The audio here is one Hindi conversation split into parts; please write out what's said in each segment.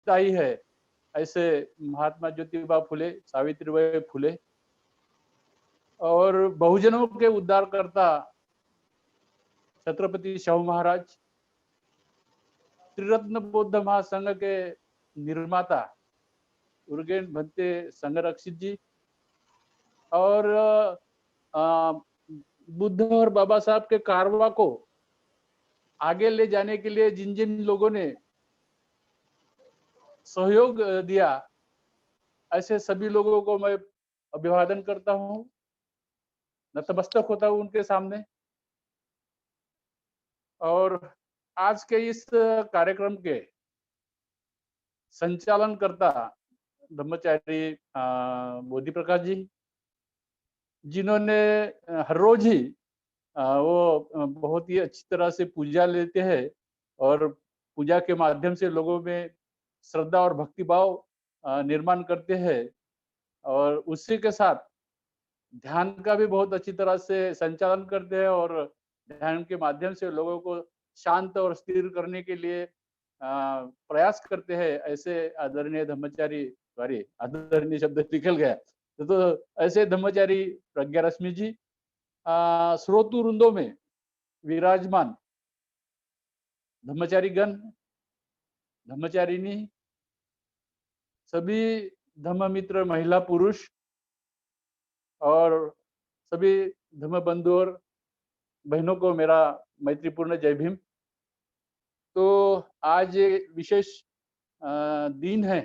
ही है। ऐसे महात्मा ज्योतिबा फुले, सावित्रीबाई फुले और बहुजनों के उद्धारकर्ता छत्रपति शाहू महाराज, त्रिरत्न बौद्ध महासंघ के निर्माता उर्गेन भंते संरक्षित जी और बुद्ध और बाबा साहब के कारवा को आगे ले जाने के लिए जिन जिन लोगों ने सहयोग दिया, ऐसे सभी लोगों को मैं अभिवादन करता हूँ, नतमस्तक होता हूँ उनके सामने। और आज के इस कार्यक्रम के संचालनकर्ता ब्रह्मचारी बोधि प्रकाश जी, जिन्होंने हर रोज ही वो बहुत ही अच्छी तरह से पूजा लेते हैं और पूजा के माध्यम से लोगों में श्रद्धा और भक्तिभाव निर्माण करते हैं और उसी के साथ ध्यान का भी बहुत अच्छी तरह से संचालन करते हैं और ध्यान के माध्यम से लोगों को शांत और स्थिर करने के लिए प्रयास करते हैं। ऐसे आदरणीय धर्मचारी, सॉरी आदरणीय शब्द निकल गया, तो ऐसे धर्मचारी प्रज्ञा रश्मि जी स्रोतु वृंदों में विराजमान धर्मचारी गण, धर्मचारिणी, सभी धर्म मित्र महिला पुरुष और सभी धर्म बंधु और बहनों को मेरा मैत्रीपूर्ण जय भीम। तो आज एक विशेष दिन है।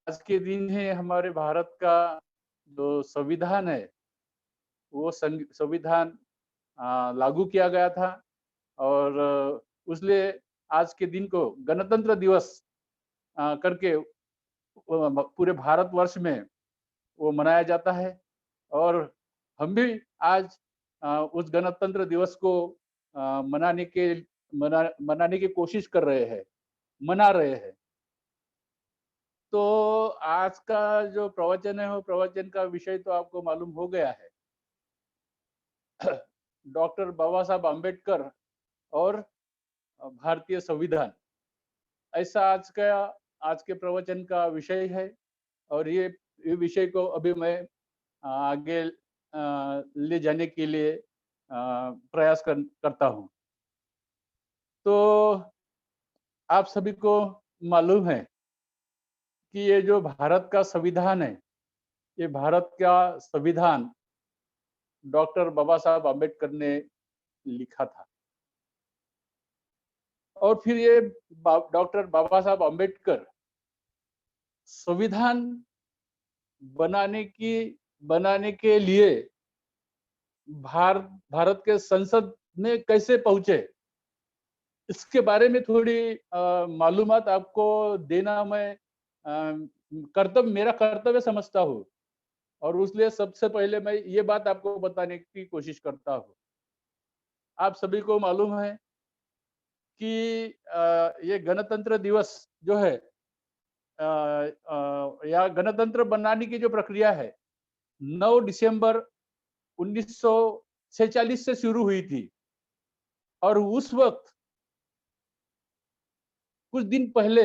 आज के दिन है हमारे भारत का जो संविधान है, वो संविधान लागू किया गया था और उसलिए आज के दिन को गणतंत्र दिवस करके पूरे भारतवर्ष में वो मनाया जाता है और हम भी आज उस गणतंत्र दिवस को मनाने की कोशिश कर रहे हैं, मना रहे हैं। तो आज का जो प्रवचन है, वो प्रवचन का विषय तो आपको मालूम हो गया है। डॉक्टर बाबा साहब अम्बेडकर और भारतीय संविधान, ऐसा आज के प्रवचन का विषय है और ये विषय को अभी मैं आगे ले जाने के लिए प्रयास करता हूँ। तो आप सभी को मालूम है कि ये जो भारत का संविधान है, ये भारत का संविधान डॉक्टर बाबा साहब अम्बेडकर ने लिखा था और फिर ये डॉक्टर बाबा साहब अम्बेडकर संविधान बनाने के लिए भारत के संसद में कैसे पहुंचे, इसके बारे में थोड़ी मालूमात आपको देना मैं मेरा कर्तव्य समझता हूँ और उसलिए सबसे पहले मैं ये बात आपको बताने की कोशिश करता हूँ। आप सभी को मालूम है कि ये गणतंत्र दिवस जो है या गणतंत्र बनाने की जो प्रक्रिया है 9 दिसंबर 1946 से शुरू हुई थी और उस वक्त कुछ दिन पहले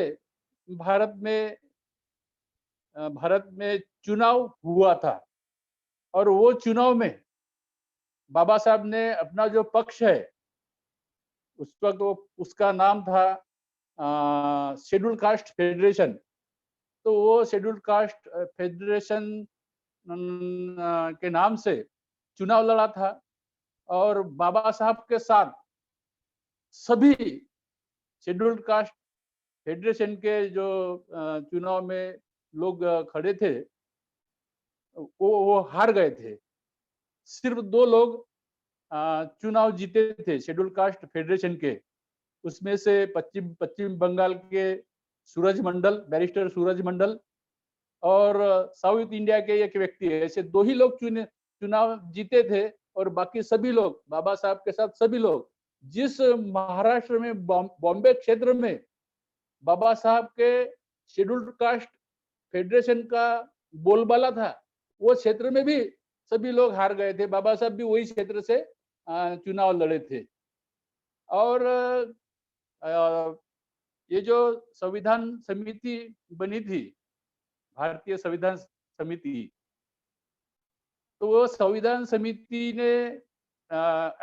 भारत में चुनाव हुआ था और वो चुनाव में बाबा साहब ने अपना जो पक्ष है, उस वक्त उसका नाम था शेड्यूल कास्ट फेडरेशन, तो वो शेड्यूल कास्ट फेडरेशन के नाम से चुनाव लड़ा था और बाबा साहब के साथ सभी शेड्यूल कास्ट फेडरेशन के जो चुनाव में लोग खड़े थे, वो हार गए थे। सिर्फ 2 लोग चुनाव जीते थे शेड्यूल कास्ट फेडरेशन के, उसमें से पश्चिम बंगाल के बैरिस्टर सूरज मंडल और साउथ इंडिया के एक व्यक्ति है। ऐसे 2 ही लोग चुनाव जीते थे और बाकी सभी लोग बाबा साहब के साथ सभी लोग जिस महाराष्ट्र में बॉम्बे क्षेत्र में बाबा साहब के शेड्यूल्ड कास्ट फेडरेशन का बोलबाला था, वो क्षेत्र में भी सभी लोग हार गए थे। बाबा साहब भी वही क्षेत्र से चुनाव लड़े थे और ये जो संविधान समिति बनी थी, भारतीय संविधान समिति, तो वो संविधान समिति ने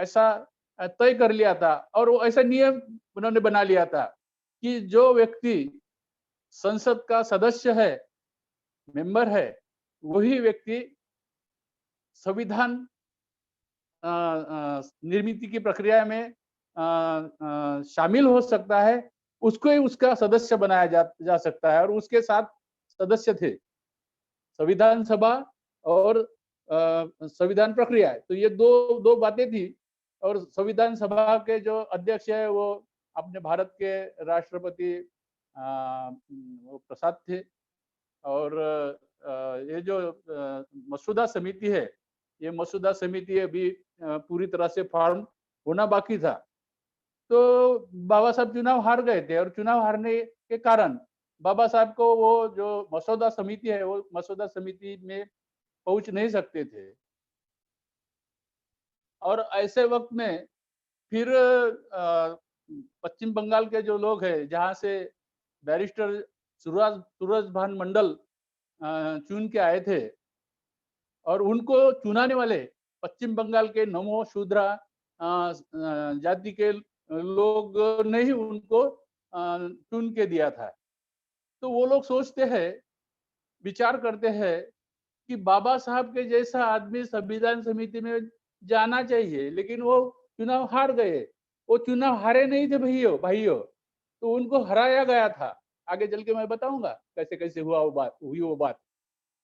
ऐसा तय कर लिया था और वो ऐसा नियम उन्होंने बना लिया था कि जो व्यक्ति संसद का सदस्य है, मेंबर है, वही व्यक्ति संविधान निर्मित की प्रक्रिया में शामिल हो सकता है, उसको ही उसका सदस्य बनाया जा सकता है। और उसके 7 सदस्य थे, संविधान सभा और संविधान प्रक्रिया। तो ये दो बातें थी। और संविधान सभा के जो अध्यक्ष है वो अपने भारत के राष्ट्रपति वो प्रसाद थे। और ये जो मसूदा समिति है, ये मसूदा समिति अभी पूरी तरह से फॉर्म होना बाकी था। तो बाबा साहब चुनाव हार गए थे और चुनाव हारने के कारण बाबा साहब को वो जो मसौदा समिति है, वो मसौदा समिति में पहुंच नहीं सकते थे। और ऐसे वक्त में फिर पश्चिम बंगाल के जो लोग हैं, जहां से बैरिस्टर सूरज भान मंडल चुन के आए थे, और उनको चुनाने वाले पश्चिम बंगाल के नमो शूद्रा जाति के लोग ने ही उनको चुन के दिया था। तो वो लोग सोचते हैं, विचार करते हैं कि बाबा साहब के जैसा आदमी संविधान समिति में जाना चाहिए, लेकिन वो चुनाव हार गए। वो चुनाव हारे नहीं थे भाइयों, तो उनको हराया गया था। आगे चल के मैं बताऊंगा कैसे कैसे हुई वो बात।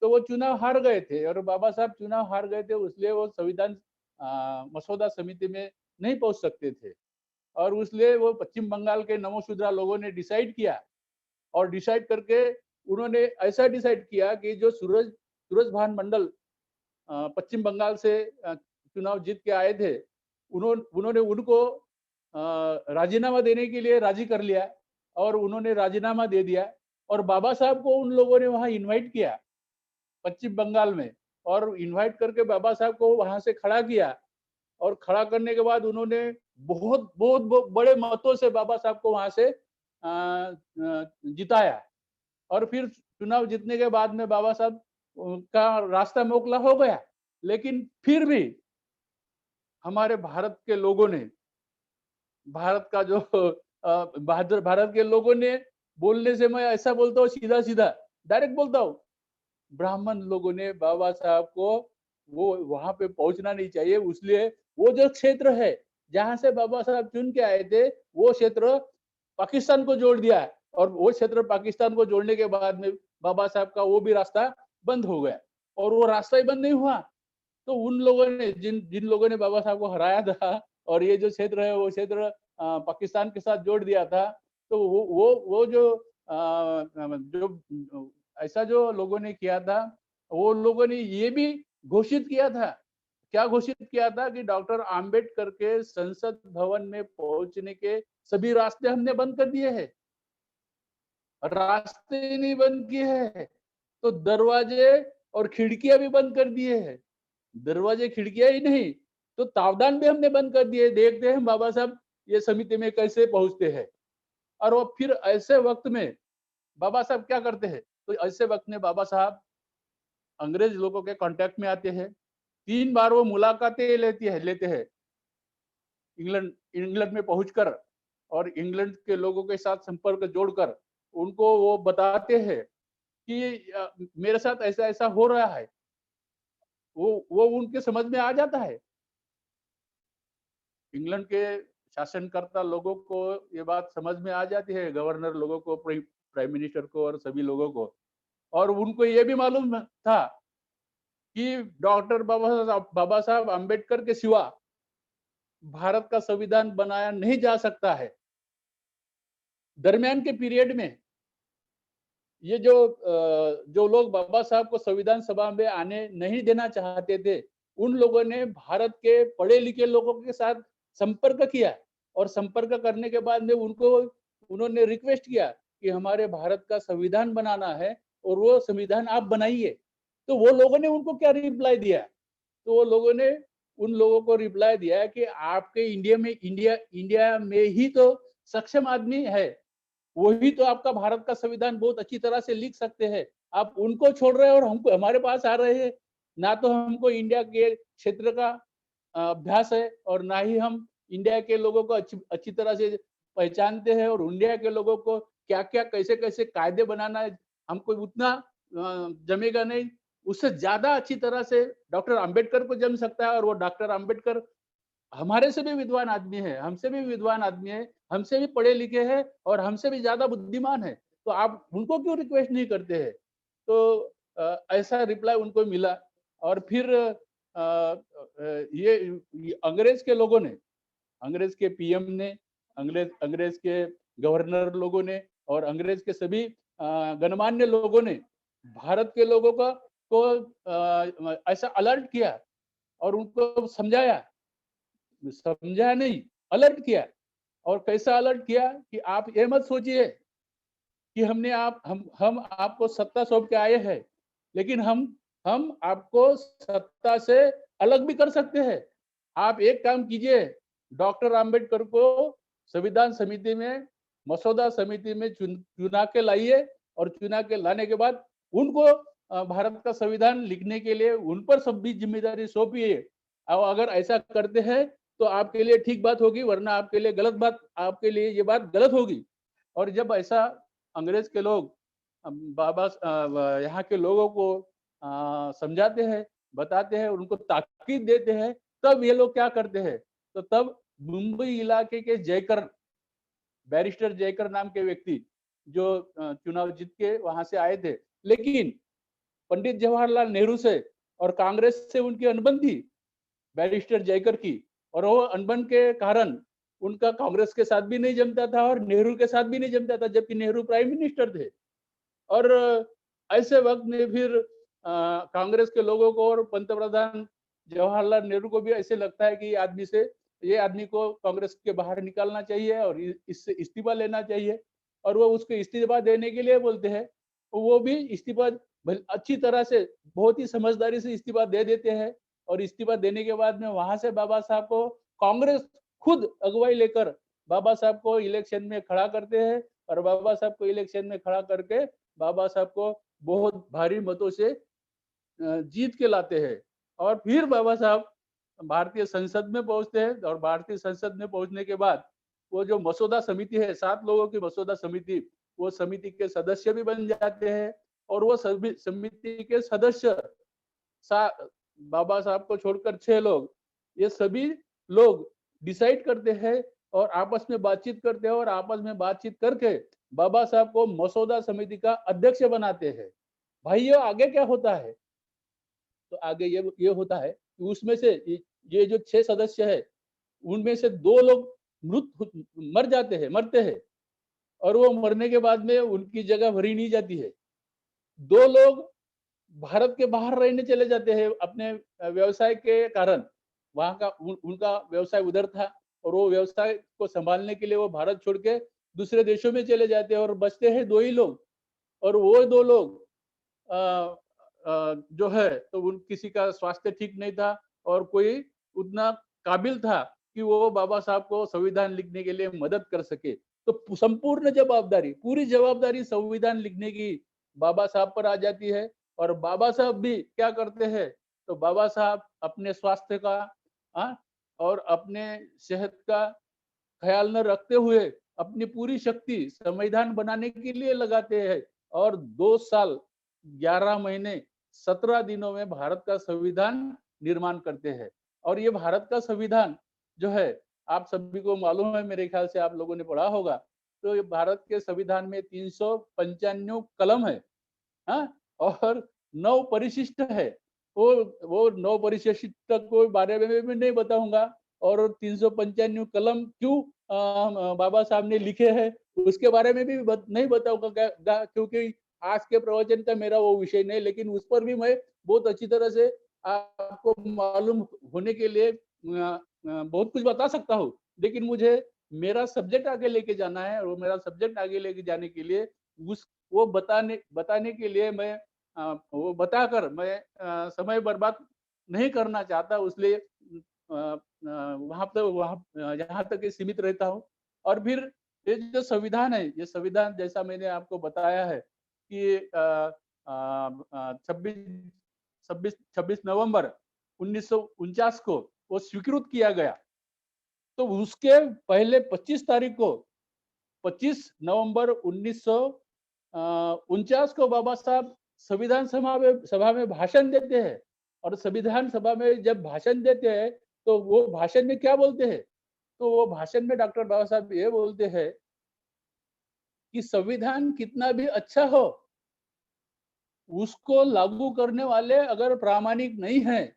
तो वो चुनाव हार गए थे और बाबा साहब चुनाव हार गए थे, इसलिए वो संविधान मसौदा समिति में नहीं पहुंच सकते थे। और इसलिए वो पश्चिम बंगाल के नमोशूद्रा लोगों ने डिसाइड किया, और डिसाइड करके उन्होंने ऐसा डिसाइड किया कि जो सूरज भान मंडल पश्चिम बंगाल से चुनाव जीत के आए थे, उन्होंने उनको राजीनामा देने के लिए राजी कर लिया, और उन्होंने राजीनामा दे दिया। और बाबा साहब को उन लोगों ने वहां इनवाइट किया पश्चिम बंगाल में, और इनवाइट करके बाबा साहब को वहां से खड़ा किया। और खड़ा करने के बाद उन्होंने बहुत बहुत, बहुत बड़े मतों से बाबा साहब को वहां से जिताया। और फिर चुनाव जीतने के बाद में बाबा साहब का रास्ता मोकला हो गया। लेकिन फिर भी हमारे भारत के लोगों ने, भारत का जो बहादुर भारत के लोगों ने, बोलने से मैं ऐसा बोलता हूँ, सीधा सीधा डायरेक्ट बोलता हूँ, ब्राह्मण लोगों ने बाबा साहब को वो वहां पे पहुंचना नहीं चाहिए, इसलिए वो जो क्षेत्र है जहां से बाबा साहब चुन के आए थे, वो क्षेत्र पाकिस्तान को जोड़ दिया। और वो क्षेत्र पाकिस्तान को जोड़ने के बाद में बाबा साहब का वो भी रास्ता बंद हो गया। और वो रास्ता ही बंद नहीं हुआ, तो उन लोगों ने, जिन जिन लोगों ने बाबा साहब को हराया था और ये जो क्षेत्र है वो क्षेत्र पाकिस्तान के साथ जोड़ दिया था, तो वो जो ऐसा जो लोगों ने किया था, वो लोगों ने ये भी घोषित किया था, क्या घोषित किया था कि डॉक्टर आम्बेडकर के संसद भवन में पहुंचने के सभी रास्ते हमने बंद कर दिए हैं। रास्ते नहीं बंद किए हैं, तो दरवाजे और खिड़कियां भी बंद कर दिए हैं। दरवाजे खिड़कियां ही नहीं, तो तावदान भी हमने बंद कर दिए। देखते हैं बाबा साहब ये समिति में कैसे पहुंचते हैं। और वो फिर ऐसे वक्त में बाबा साहब क्या करते हैं, तो ऐसे वक्त में बाबा साहब अंग्रेज लोगों के कांटेक्ट में आते हैं। 3 बार वो मुलाकातें लेते हैं इंग्लैंड इंग्लैंड में पहुंचकर, और इंग्लैंड के लोगों के साथ संपर्क जोड़कर उनको वो बताते हैं कि मेरे साथ ऐसा ऐसा हो रहा है। वो उनके समझ में आ जाता है। इंग्लैंड के शासनकर्ता लोगों को ये बात समझ में आ जाती है, गवर्नर लोगों को, प्राइम मिनिस्टर को और सभी लोगों को। और उनको ये भी मालूम था कि डॉक्टर बाबा साहब अम्बेडकर के सिवा भारत का संविधान बनाया नहीं जा सकता है। दरमियान के पीरियड में ये जो लोग बाबा साहब को संविधान सभा में आने नहीं देना चाहते थे, उन लोगों ने भारत के पढ़े लिखे लोगों के साथ संपर्क किया। और संपर्क करने के बाद में उन्होंने रिक्वेस्ट किया कि हमारे भारत का संविधान बनाना है और वो संविधान आप बनाइए। तो वो लोगों ने उनको क्या रिप्लाई दिया, तो वो लोगों ने उन लोगों को रिप्लाई दिया कि आपके इंडिया में ही तो सक्षम आदमी है, वही तो आपका भारत का संविधान बहुत अच्छी तरह से लिख सकते हैं। आप उनको छोड़ रहे हैं और हमको हमारे पास आ रहे हैं। ना तो हमको इंडिया के क्षेत्र का अभ्यास है और ना ही हम इंडिया के लोगों को अच्छी अच्छी तरह से पहचानते हैं और इंडिया के लोगों को क्या-क्या कैसे-कैसे कायदे बनाना है, हमको उतना जमेगा नहीं। उससे ज़्यादा अच्छी तरह से डॉक्टर अंबेडकर को जम सकता है और वो डॉक्टर अंबेडकर हमारे से भी विद्वान आदमी है, हमसे भी विद्वान आदमी है, हमसे भी पढ़े लिखे हैं और हमसे भी ज़्यादा बुद्धिमान है। तो आप उनको क्यों रिक्वेस्ट नहीं करते हैं? तो ऐसा रिप्लाई उनको मिला और फिर ये अंग्रेज के लोगों ने, अंग्रेज के पीएम ने, अंग्रेज अंग्रेज के गवर्नर लोगों ने और अंग्रेज के सभी गणमान्य लोगों ने भारत के लोगों का को ऐसा अलर्ट किया और उनको समझाया, समझाया नहीं, अलर्ट किया। और कैसा अलर्ट किया कि आप ये मत सोचिए कि हमने आप हम आपको सत्ता सौंप के आए हैं, लेकिन हम आपको सत्ता से अलग भी कर सकते हैं। आप एक काम कीजिए, डॉक्टर अंबेडकर को संविधान समिति में, मसौदा समिति में चुना के लाइए और चुना के लाने के बाद उनको भारत का संविधान लिखने के लिए उन पर सब भी जिम्मेदारी सौंपिए। और अगर ऐसा करते हैं तो आपके लिए ठीक बात होगी, वरना आपके लिए गलत बात, आपके लिए ये बात गलत होगी। और जब ऐसा अंग्रेज के लोग यहाँ के लोगों को समझाते हैं, बताते हैं, उनको ताकीद देते हैं, तब ये लोग क्या करते हैं, तो तब मुंबई इलाके के जयकर, बैरिस्टर जयकर नाम के व्यक्ति जो चुनाव जीत के वहां से आए थे, लेकिन पंडित जवाहरलाल नेहरू से और कांग्रेस से उनकी अनबन थी, बैरिस्टर जयकर की, और वो अनबन के कारण उनका कांग्रेस के साथ भी नहीं जमता था और नेहरू के साथ भी नहीं जमता था, जबकि नेहरू प्राइम मिनिस्टर थे। और ऐसे वक्त में फिर कांग्रेस के लोगों को और पंतप्रधान जवाहरलाल नेहरू को भी ऐसे लगता है कि ये आदमी को कांग्रेस के बाहर निकालना चाहिए और इससे इस्तीफा लेना चाहिए। और वो उसको इस्तीफा देने के लिए बोलते हैं, वो भी इस्तीफा अच्छी तरह से, बहुत ही समझदारी से इस्तीफा दे देते हैं। और इस्तीफा देने के बाद में वहां से बाबा साहब को कांग्रेस खुद अगुवाई लेकर बाबा साहब को इलेक्शन में खड़ा करते हैं और बाबा साहब को इलेक्शन में खड़ा करके बाबा साहब को बहुत भारी मतों से जीत के लाते हैं। और फिर बाबा साहब भारतीय संसद में पहुंचते हैं और भारतीय संसद में पहुंचने के बाद वो जो मसौदा समिति है, 7 लोगों की मसौदा समिति, वो समिति के सदस्य भी बन जाते हैं। और वो सभी समिति के सदस्य बाबा साहब को छोड़कर 6 लोग, ये सभी लोग डिसाइड करते हैं और आपस में बातचीत करते हैं और आपस में बातचीत करके बाबा साहब को मसौदा समिति का अध्यक्ष बनाते हैं। भाइयों, आगे क्या होता है? तो आगे ये होता है कि उसमें से ये जो 6 सदस्य है, उनमें से 2 लोग मर जाते हैं, मरते हैं, और वो मरने के बाद में उनकी जगह भरी नहीं जाती है। 2 लोग भारत के बाहर रहने चले जाते हैं अपने व्यवसाय के कारण। वहाँ का उनका व्यवसाय उधर था और वो व्यवसाय को संभालने के लिए वो भारत छोड़ के दूसरे देशों में चले जाते हैं और बचते हैं 2 ही लोग। और वो 2 लोग जो है, तो उन किसी का स्वास्थ्य ठीक नहीं था और कोई उतना काबिल था कि वो बाबा साहब को संविधान लिखने के लिए मदद कर सके। तो संपूर्ण जवाबदारी, पूरी जवाबदारी संविधान लिखने की बाबा साहब पर आ जाती है। और बाबा साहब भी क्या करते हैं, तो बाबा साहब अपने स्वास्थ्य का और अपने सेहत का ख्याल न रखते हुए अपनी पूरी शक्ति संविधान बनाने के लिए लगाते हैं और 2 साल 11 महीने 17 दिनों में भारत का संविधान निर्माण करते हैं। और ये भारत का संविधान जो है, आप सभी को मालूम है, मेरे ख्याल से आप लोगों ने पढ़ा होगा। तो ये भारत के संविधान में 395 कलम है, हाँ, और 9 परिशिष्ट है। वो 9 परिशिष्ट को बारे में भी नहीं बताऊंगा। और 395 कलम क्यों बाबा साहब ने लिखे हैं, उसके बारे में भी नहीं बताऊंगा, क्योंकि आज के प्रवचन का मेरा वो विषय नहीं। लेकिन उस पर भी मैं बहुत अच्छी तरह से आपको मालूम होने के लिए बहुत कुछ बता सकता हूँ। लेकिन मुझे मेरा सब्जेक्ट आगे लेके जाना है और वो मेरा सब्जेक्ट आगे लेके जाने के लिए उस वो बताने के लिए मैं वो बताकर मैं समय बर्बाद नहीं करना चाहता, इसलिए वहाँ पे यहाँ तक ही सीमित रहता हूँ। और फिर ये जो संविधान है, ये संविधान जैसा मैंने आपको बताया है कि 26 नवंबर 1949 को वो स्वीकृत किया गया। तो उसके पहले 25 तारीख को, 25 नवंबर 1949 को बाबा साहब संविधान सभा में भाषण देते हैं। और संविधान सभा में जब भाषण देते हैं तो वो भाषण में क्या बोलते हैं? तो वो भाषण में डॉक्टर बाबा साहब ये बोलते हैं कि संविधान कितना भी अच्छा हो, उसको लागू करने वाले अगर प्रामाणिक नहीं है,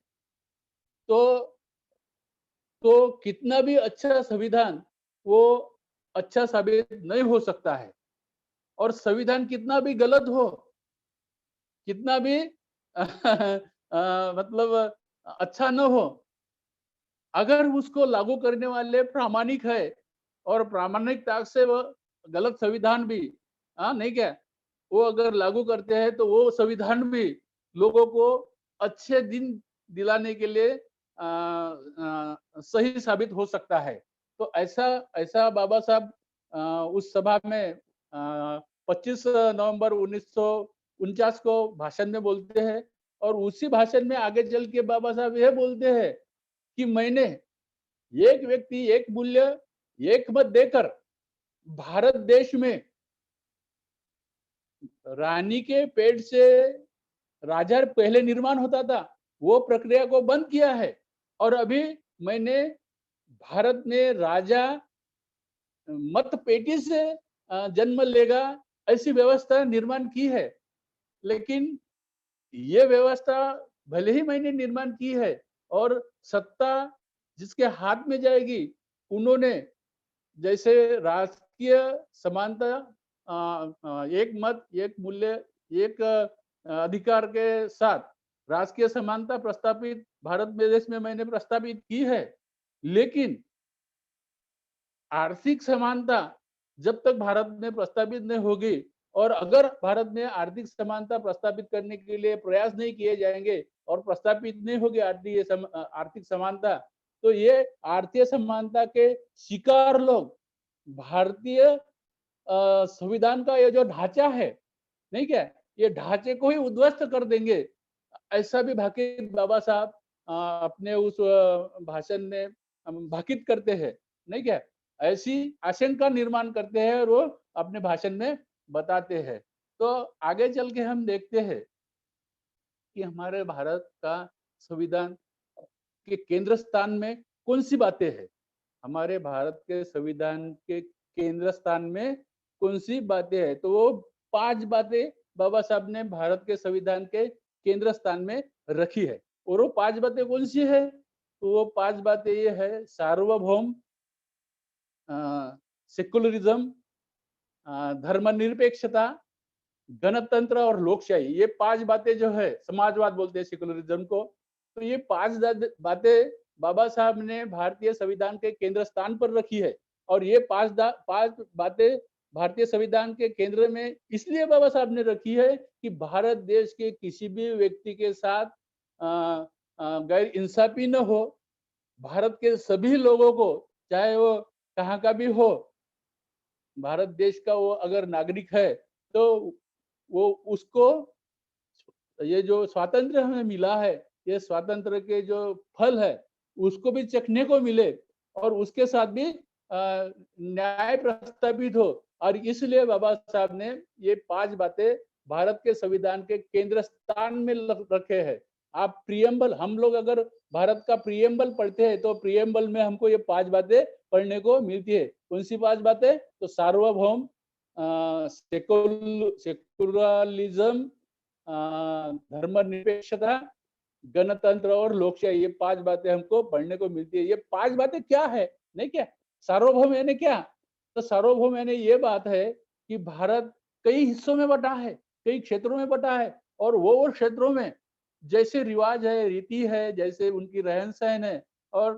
तो कितना भी अच्छा संविधान वो अच्छा साबित नहीं हो सकता है। और संविधान कितना भी गलत हो, कितना भी मतलब अच्छा न हो, अगर उसको लागू करने वाले प्रामाणिक है और प्रामाणिकता से वो गलत संविधान भी, हाँ नहीं क्या, वो अगर लागू करते हैं तो वो संविधान भी लोगों को अच्छे दिन दिलाने के लिए सही साबित हो सकता है। तो ऐसा ऐसा बाबा साहब उस सभा में 25 नवंबर 1949 को भाषण में बोलते हैं। और उसी भाषण में आगे चल के बाबा साहब यह बोलते हैं कि मैंने एक व्यक्ति एक मूल्य एक मत देकर भारत देश में रानी के पेट से राजा पहले निर्माण होता था, वो प्रक्रिया को बंद किया है। और अभी मैंने भारत में राजा मत पेटी से जन्म लेगा, ऐसी व्यवस्था निर्माण की है। लेकिन ये व्यवस्था भले ही मैंने निर्माण की है और सत्ता जिसके हाथ में जाएगी, उन्होंने जैसे राजकीय समानता, एक मत एक मूल्य एक अधिकार के साथ राजकीय समानता प्रस्तापित भारत में देश में मैंने प्रस्तापित की है। लेकिन आर्थिक समानता जब तक भारत में प्रस्तापित नहीं होगी, और अगर भारत में आर्थिक समानता प्रस्तापित करने के लिए प्रयास नहीं किए जाएंगे और प्रस्तापित नहीं होगी आर्थिक समानता, तो ये आर्थिक समानता के शिकार लोग भारतीय संविधान का ये जो ढांचा है, नहीं क्या, ये ढांचे को ही उद्ध्वस्त कर देंगे। ऐसा भी भाकित बाबा साहब अपने उस भाषण में भाकित करते हैं, नहीं क्या, ऐसी आशंका निर्माण करते हैं और वो अपने भाषण में बताते हैं। तो आगे चल के हम देखते हैं कि हमारे भारत का संविधान के केंद्र स्थान में कौन सी बातें हैं। हमारे भारत के संविधान के केंद्र स्थान में कौन सी बातें हैं? तो वो 5 बातें बाबा साहब ने भारत के संविधान के केंद्र स्थान में रखी है। और वो 5 बातें कौन सी है? तो वो 5 बातें ये है: सार्वभौम, सेकुलरिज्म, धर्मनिरपेक्षता, गणतंत्र और लोकशाही। ये 5 बातें जो है, समाजवाद बोलते हैं सेकुलरिज्म को। तो ये 5 बातें बाबा साहब ने भारतीय संविधान के केंद्र स्थान पर रखी है। और ये 5 बातें भारतीय संविधान के केंद्र में इसलिए बाबा साहब ने रखी है कि भारत देश के किसी भी व्यक्ति के साथ गैर इंसाफी न हो। भारत के सभी लोगों को, चाहे वो कहाँ का भी हो, भारत देश का वो अगर नागरिक है, तो वो उसको ये जो स्वातंत्र्य हमें मिला है, ये स्वातंत्र्य के जो फल है, उसको भी चखने को मिले और उसके साथ भी न्याय प्रस्तावित हो। और इसलिए बाबा साहब ने ये 5 बातें भारत के संविधान के केंद्र स्थान में रखे हैं। आप प्रियम्बल, हम लोग अगर भारत का प्रियम्बल पढ़ते हैं तो प्रियम्बल में हमको ये 5 बातें पढ़ने को मिलती है। कौन सी 5 बातें? तो सार्वभौम, सेकुलरिज्म, धर्मनिरपेक्षता, गणतंत्र और लोकशाही। ये 5 बातें हमको पढ़ने को मिलती है। ये 5 बातें क्या है? नहीं क्या, सार्वभौम यानी क्या? तो सार्वभौम यानी ये बात है कि भारत कई हिस्सों में बटा है, कई क्षेत्रों में बटा है, और वो क्षेत्रों में जैसे रिवाज है, रीति है, जैसे उनकी रहन सहन है, और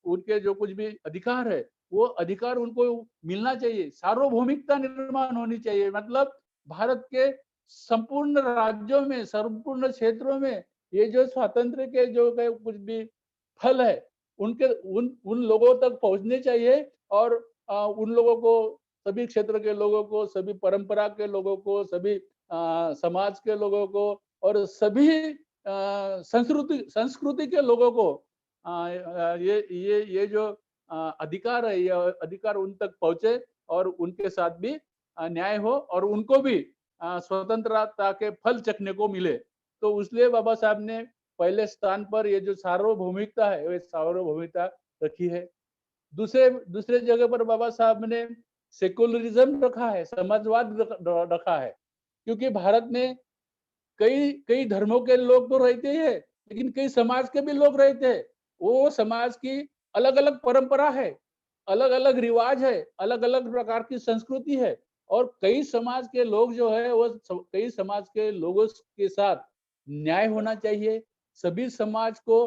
उनके जो कुछ भी अधिकार है, वो अधिकार उनको मिलना चाहिए। सार्वभौमिकता निर्माण होनी चाहिए। मतलब भारत के संपूर्ण राज्यों में, संपूर्ण क्षेत्रों में ये जो स्वातंत्र के जो कुछ भी फल है, उनके उन लोगों तक पहुंचने चाहिए। और उन लोगों को, सभी क्षेत्र के लोगों को, सभी परंपरा के लोगों को, सभी समाज के लोगों को और सभी संस्कृति संस्कृति के लोगों को ये जो अधिकार है, ये अधिकार उन तक पहुंचे और उनके साथ भी न्याय हो और उनको भी स्वतंत्रता के फल चखने को मिले। तो इसलिए बाबा साहब ने पहले स्थान पर ये जो सार्वभौमिकता है, वो सार्वभौमिकता रखी है। दूसरे दूसरे जगह पर बाबा साहब ने सेकुलरिज्म रखा है, समाजवाद रखा है, क्योंकि भारत में कई कई धर्मों के लोग तो रहते ही है, लेकिन कई समाज के भी लोग रहते हैं। वो समाज की अलग अलग परंपरा है, अलग अलग रिवाज है, अलग अलग प्रकार की संस्कृति है और कई समाज के लोग जो है वो कई समाज के लोगों के साथ न्याय होना चाहिए। सभी समाज को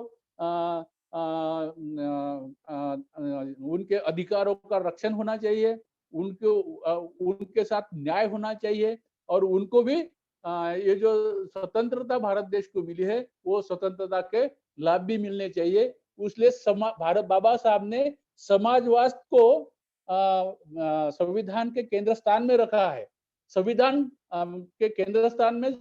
उनके अधिकारों का रक्षण होना चाहिए, उनके साथ न्याय होना चाहिए और उनको भी ये जो स्वतंत्रता भारत देश को मिली है, वो स्वतंत्रता के लाभ भी मिलने चाहिए। इसलिए भारत बाबा साहब ने समाजवाद को संविधान के केंद्र स्थान में रखा है। संविधान के केंद्र स्थान में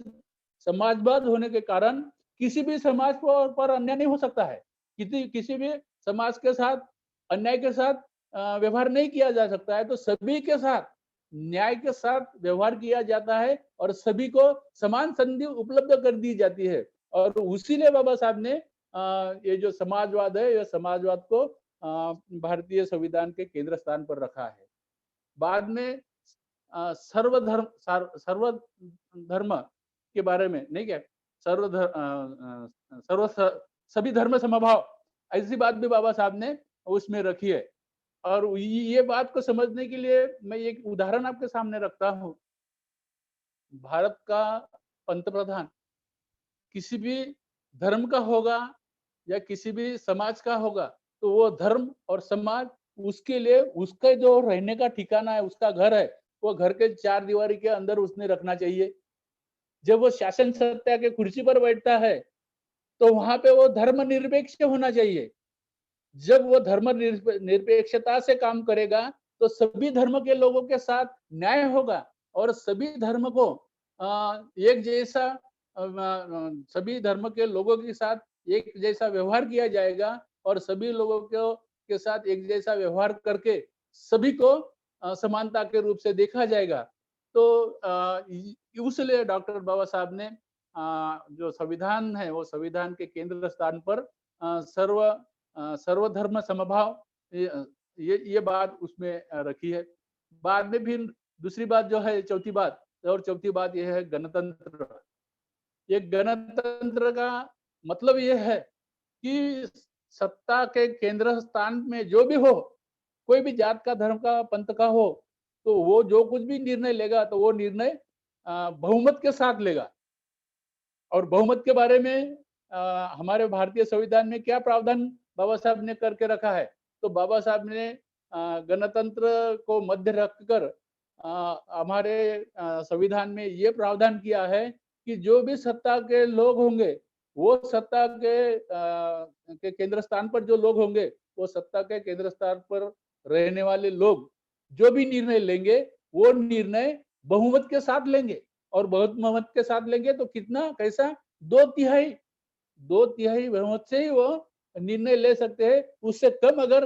समाजवाद होने के कारण किसी भी समाज पर अन्याय नहीं हो सकता है। किसी भी समाज के साथ अन्याय के साथ व्यवहार नहीं किया जा सकता है। तो सभी के साथ न्याय के साथ व्यवहार किया जाता है और सभी को समान संधि उपलब्ध कर दी जाती है और उसीलिए बाबा साहब ने ये जो समाजवाद है, ये समाजवाद को भारतीय संविधान के केंद्र स्थान पर रखा है। बाद में सर्वधर्म के बारे में नहीं क्या, सर्व सभी धर्म समभाव, ऐसी बात भी बाबा साहब ने उसमें रखी है। और ये बात को समझने के लिए मैं एक उदाहरण आपके सामने रखता हूँ। भारत का पंतप्रधान किसी भी धर्म का होगा या किसी भी समाज का होगा, तो वो धर्म और समाज उसके लिए उसका जो रहने का ठिकाना है, उसका घर है, वो घर के 4 दीवारी के अंदर उसने रखना चाहिए। जब वो शासन सत्ता के कुर्सी पर बैठता है, तो वहां पे वो धर्मनिरपेक्ष होना चाहिए। जब वो निरपेक्षता से काम करेगा, तो सभी धर्म के लोगों के साथ न्याय होगा और सभी धर्म को एक जैसा सभी धर्म के लोगों के साथ एक जैसा व्यवहार किया जाएगा और सभी लोगों को के साथ एक जैसा व्यवहार करके सभी को समानता के रूप से देखा जाएगा। तो इसलिए डॉक्टर बाबा साहब ने जो संविधान है, वो संविधान के केंद्र स्थान पर सर्वधर्म समभाव ये बात उसमें रखी है। बाद में भी दूसरी बात जो है, चौथी बात ये है गणतंत्र। ये गणतंत्र का मतलब ये है कि सत्ता के केंद्र स्थान में जो भी हो, कोई भी जात का, धर्म का, पंथ का हो, तो वो जो कुछ भी निर्णय लेगा तो वो निर्णय बहुमत के साथ लेगा। और बहुमत के बारे में हमारे भारतीय संविधान में क्या प्रावधान बाबा साहब ने करके रखा है? तो बाबा साहब ने गणतंत्र को मध्य रखकर हमारे संविधान में ये प्रावधान किया है कि जो भी सत्ता के लोग होंगे, वो सत्ता के केंद्र स्थान पर जो लोग होंगे, वो सत्ता के केंद्र स्थान पर रहने वाले लोग जो भी निर्णय लेंगे, वो निर्णय बहुमत के साथ लेंगे। और बहुमत के साथ लेंगे तो कितना, कैसा, 2/3 बहुमत से ही वो निर्णय ले सकते हैं। उससे कम अगर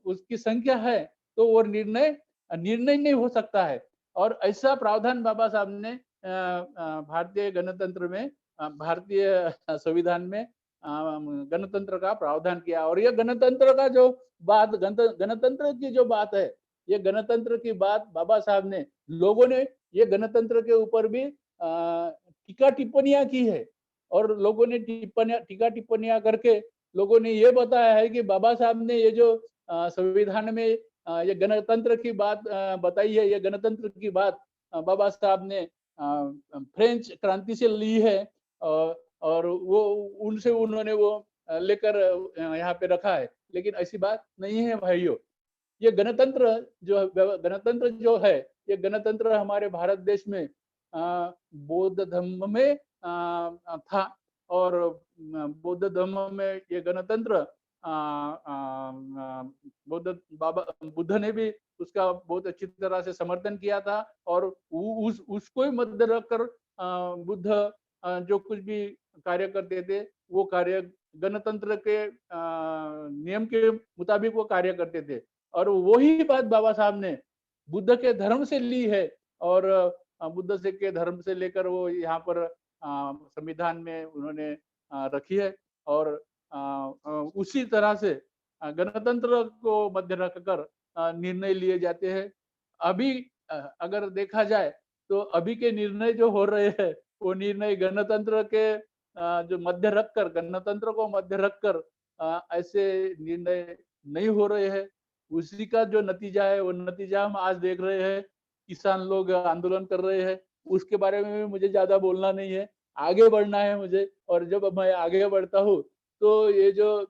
उसकी संख्या है तो वो निर्णय नहीं हो सकता है। और ऐसा प्रावधान बाबा साहब ने भारतीय गणतंत्र में, भारतीय संविधान में गणतंत्र का प्रावधान किया। और ये गणतंत्र का जो बात, गणतंत्र की जो बात है, ये गणतंत्र की बात बाबा साहब ने, लोगों ने ये गणतंत्र के ऊपर भी टीका टिप्पणियां की है और लोगों ने टीका टिप्पणियां करके लोगों ने ये बताया है कि बाबा साहब ने ये जो संविधान में ये गणतंत्र की बात बताई है, ये गणतंत्र की बात बाबा साहब ने फ्रेंच क्रांति से ली है और वो उनसे उन्होंने वो लेकर यहाँ पे रखा है। लेकिन ऐसी बात नहीं है भाइयों। ये गणतंत्र जो है, ये गणतंत्र हमारे भारत देश में बौद्ध धर्म में था और बौद्ध धर्म में ये गणतंत्र बुद्ध ने भी उसका बहुत अच्छी तरह से समर्थन किया था। और उसको ही मध्य रखकर बुद्ध जो कुछ भी कार्य करते थे वो कार्य गणतंत्र के नियम के मुताबिक वो कार्य करते थे। और वही बात बाबा साहब ने बुद्ध के धर्म से ली है। और बुद्ध से के धर्म से लेकर वो यहाँ पर संविधान में उन्होंने रखी है। और उसी तरह से गणतंत्र को मध्य रखकर निर्णय लिए जाते हैं। अभी अगर देखा जाए तो अभी के निर्णय जो हो रहे हैं वो निर्णय गणतंत्र के जो मध्य रखकर गणतंत्र को मध्य रखकर ऐसे निर्णय नहीं हो रहे हैं। उसी का जो नतीजा है वो नतीजा हम आज देख रहे हैं। किसान लोग आंदोलन कर रहे हैं। उसके बारे में भी मुझे ज्यादा बोलना नहीं है, आगे बढ़ना है मुझे। और जब मैं आगे बढ़ता हूँ तो ये जो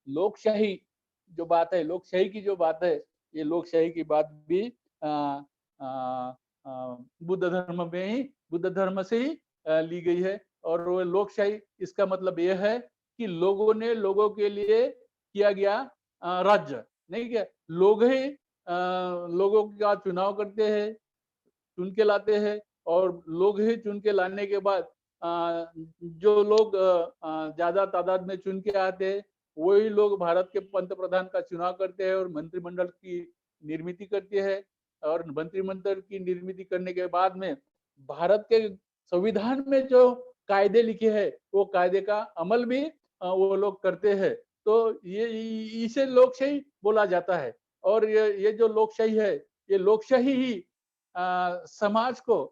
लोकशाही जो बात है, लोकशाही की जो बात है, ये लोकशाही की बात भी आ, आ, बुद्ध धर्म में ही, बुद्ध धर्म से ही ली गई है। और वो लोकशाही इसका मतलब ये है कि लोगों ने लोगों के लिए किया गया राज्य। नहीं क्या, लोग ही लोगों का चुनाव करते हैं, चुन के लाते हैं। और लोग ही चुन के लाने के बाद जो लोग ज्यादा तादाद में चुन के आते हैं वही लोग भारत के पंत प्रधान का चुनाव करते हैं और मंत्रिमंडल की निर्मित करते हैं। और मंत्रिमंडल की निर्मित करने के बाद में भारत के संविधान में जो कायदे लिखे हैं वो कायदे का अमल भी वो लोग करते हैं। तो ये इसे लोकशाही बोला जाता है। और ये जो लोकशाही है, ये लोकशाही ही समाज को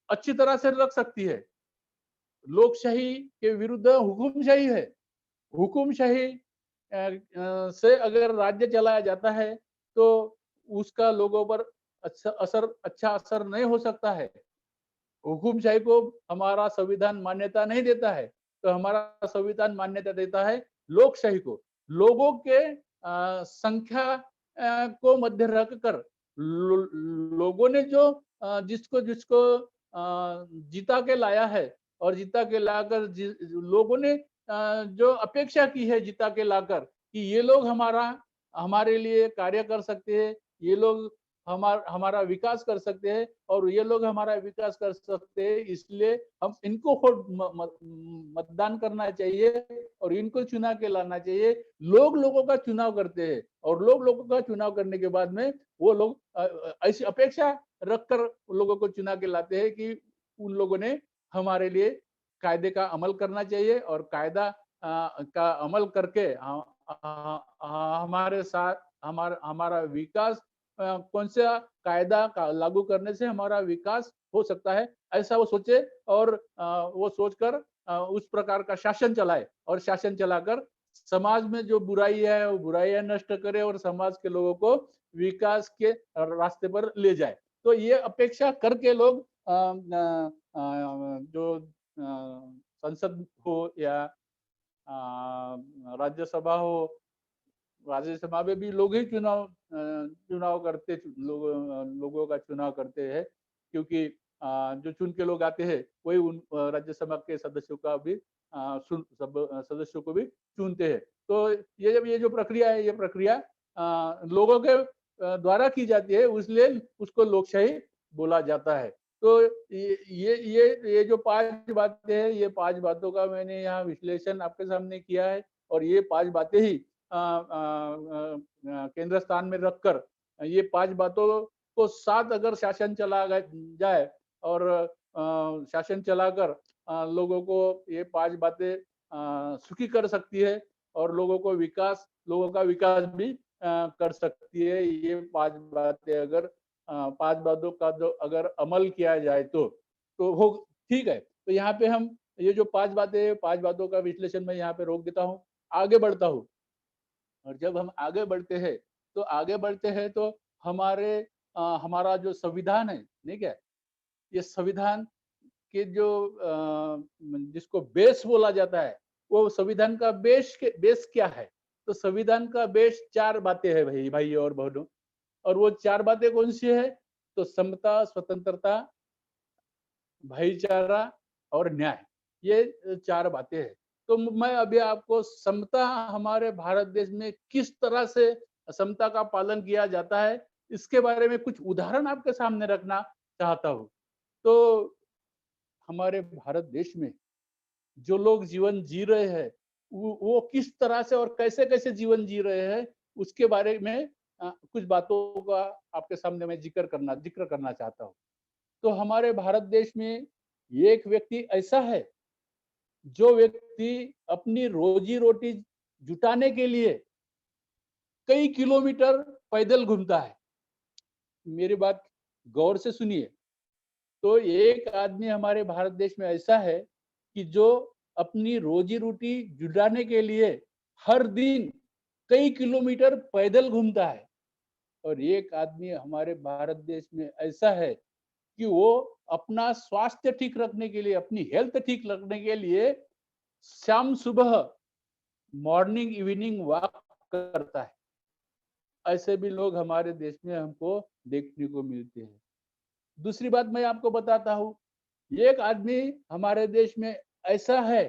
अच्छी तरह से रख सकती है। लोकशाही के विरुद्ध हुकुमशाही है। हुकुमशाही से अगर राज्य चलाया जाता है तो उसका लोगों पर अच्छा असर नहीं हो सकता है। हुकुमशाही को हमारा संविधान मान्यता नहीं देता है, तो हमारा संविधान मान्यता देता है लोकशाही को। लोगों के संख्या को मध्य रखकर लोगों ने जो जिसको जिसको जीता के लाया है और जीता के लाकर लोगों ने जो अपेक्षा की है जीता के लाकर कि ये लोग हमारे लिए कार्य कर सकते हैं, ये लोग हमारा विकास कर सकते हैं और ये लोग हमारा विकास कर सकते हैं, इसलिए हम इनको मतदान करना चाहिए और इनको चुना के लाना चाहिए। लोग लोगों का चुनाव करते हैं और लोग लोगों का चुनाव करने के बाद में वो लोग ऐसी अपेक्षा रखकर लोगों को चुना के लाते हैं कि उन लोगों ने हमारे लिए कायदे का अमल करना चाहिए और कायदा का अमल करके हमारे साथ हमारा विकास कौन सा कायदा का लागू करने से हमारा विकास हो सकता है, ऐसा वो सोचे। और वो सोचकर उस प्रकार का शासन चलाए और शासन चलाकर समाज में जो बुराई है वो बुराइयां नष्ट करे और समाज के लोगों को विकास के रास्ते पर ले जाए। तो ये अपेक्षा करके लोग जो संसद हो या राज्यसभा हो, राज्यसभा में भी लोग ही चुनाव करते लोगों का चुनाव करते हैं। क्योंकि जो चुन के लोग आते हैं वही उन राज्यसभा के सदस्यों का भी सदस्यों को भी चुनते हैं। तो ये जो प्रक्रिया है, ये प्रक्रिया लोगों के द्वारा की जाती है, इसलिए उसको लोकशाही बोला जाता है। तो ये जो 5 बातें हैं, ये 5 बातों का मैंने यहाँ विश्लेषण आपके सामने किया है। और ये 5 बातें ही केंद्र स्थान में रखकर ये 5 बातों को साथ अगर शासन चला जाए और शासन चलाकर लोगों को ये 5 बातें सुखी कर सकती है और लोगों का विकास भी कर सकती है। ये 5 बातें अगर 5 बातों का जो अगर अमल किया जाए तो हो ठीक है। तो यहाँ पे हम ये जो 5 बातें 5 बातों का विश्लेषण मैं यहाँ पे रोक देता हूँ, आगे बढ़ता हूँ। और जब हम आगे बढ़ते हैं तो हमारा जो संविधान है, ठीक है, ये संविधान के जो जिसको बेस बोला जाता है, वो संविधान का बेस क्या है? तो संविधान का बेस 4 बातें हैं भाई और बहनों। और वो 4 बातें कौन सी है? तो समता, स्वतंत्रता, भाईचारा और न्याय, ये 4 बातें हैं। तो मैं अभी आपको समता हमारे भारत देश में किस तरह से समता का पालन किया जाता है, इसके बारे में कुछ उदाहरण आपके सामने रखना चाहता हूँ। तो हमारे भारत देश में जो लोग जीवन जी रहे हैं, वो किस तरह से और कैसे-कैसे जीवन जी रहे हैं, उसके बारे में कुछ बातों का आपके सामने मैं ज़िक्र करना चाहता हूँ। तो हमारे भारत देश में एक व्यक्ति ऐसा है, जो व्यक्ति अपनी रोजी-रोटी जुटाने के लिए कई किलोमीटर पैदल घूमता है। मेरी बात गौर से सुनिए। तो एक आदमी हमारे भारत देश में ऐसा है कि जो अपनी रोजी-रोटी जुटाने के लिए हर दिन कई किलोमीटर पैदल घूमता है, और एक आदमी हमारे भारत देश में ऐसा है कि वो अपना स्वास्थ्य ठीक रखने के लिए, अपनी हेल्थ ठीक रखने के लिए शाम सुबह मॉर्निंग इवनिंग वॉक करता है। ऐसे भी लोग हमारे देश में हमको देखने को मिलते हैं। दूसरी बात मैं आपको बताता हूँ, एक आदमी हमारे देश में ऐसा है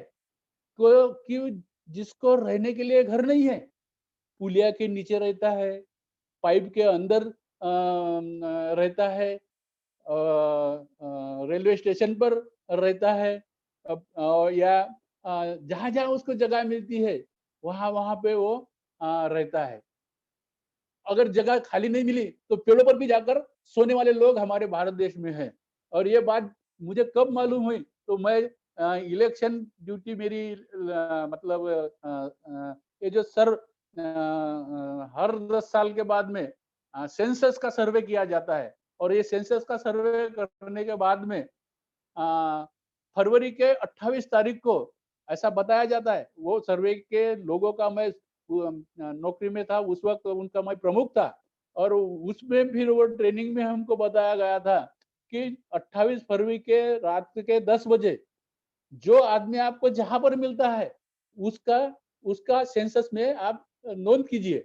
कि जिसको रहने के लिए घर नहीं है, पुलिया के नीचे रहता है, पाइप के अंदर रहता है, रेलवे स्टेशन पर रहता है, या जहाँ-जहाँ उसको जगह मिलती है, वहाँ-वहाँ पे वो रहता है। अगर जगह खाली नहीं मिली तो पेड़ों पर भी जाकर सोने वाले लोग हमारे भारत देश में हैं। और ये बात मुझे कब मालूम हुई, तो मैं इलेक्शन ड्यूटी मेरी मतलब ये जो हर 10 साल के बाद में सेंसस का सर्वे किया जाता है, और ये सेंसस का सर्वे करने के बाद में फरवरी के 28 तारीख को ऐसा बताया जाता है, वो सर्वे के लोगों का मैं नौकरी में था, उस वक्त उनका मैं प्रमुख था, और उसमें फिर वो ट्रेनिंग में हमको बताया गया था कि 28 फरवरी के रात के 10 बजे जो आदमी आपको जहां पर मिलता है, उसका उसका सेंसस में आप नोंद कीजिए।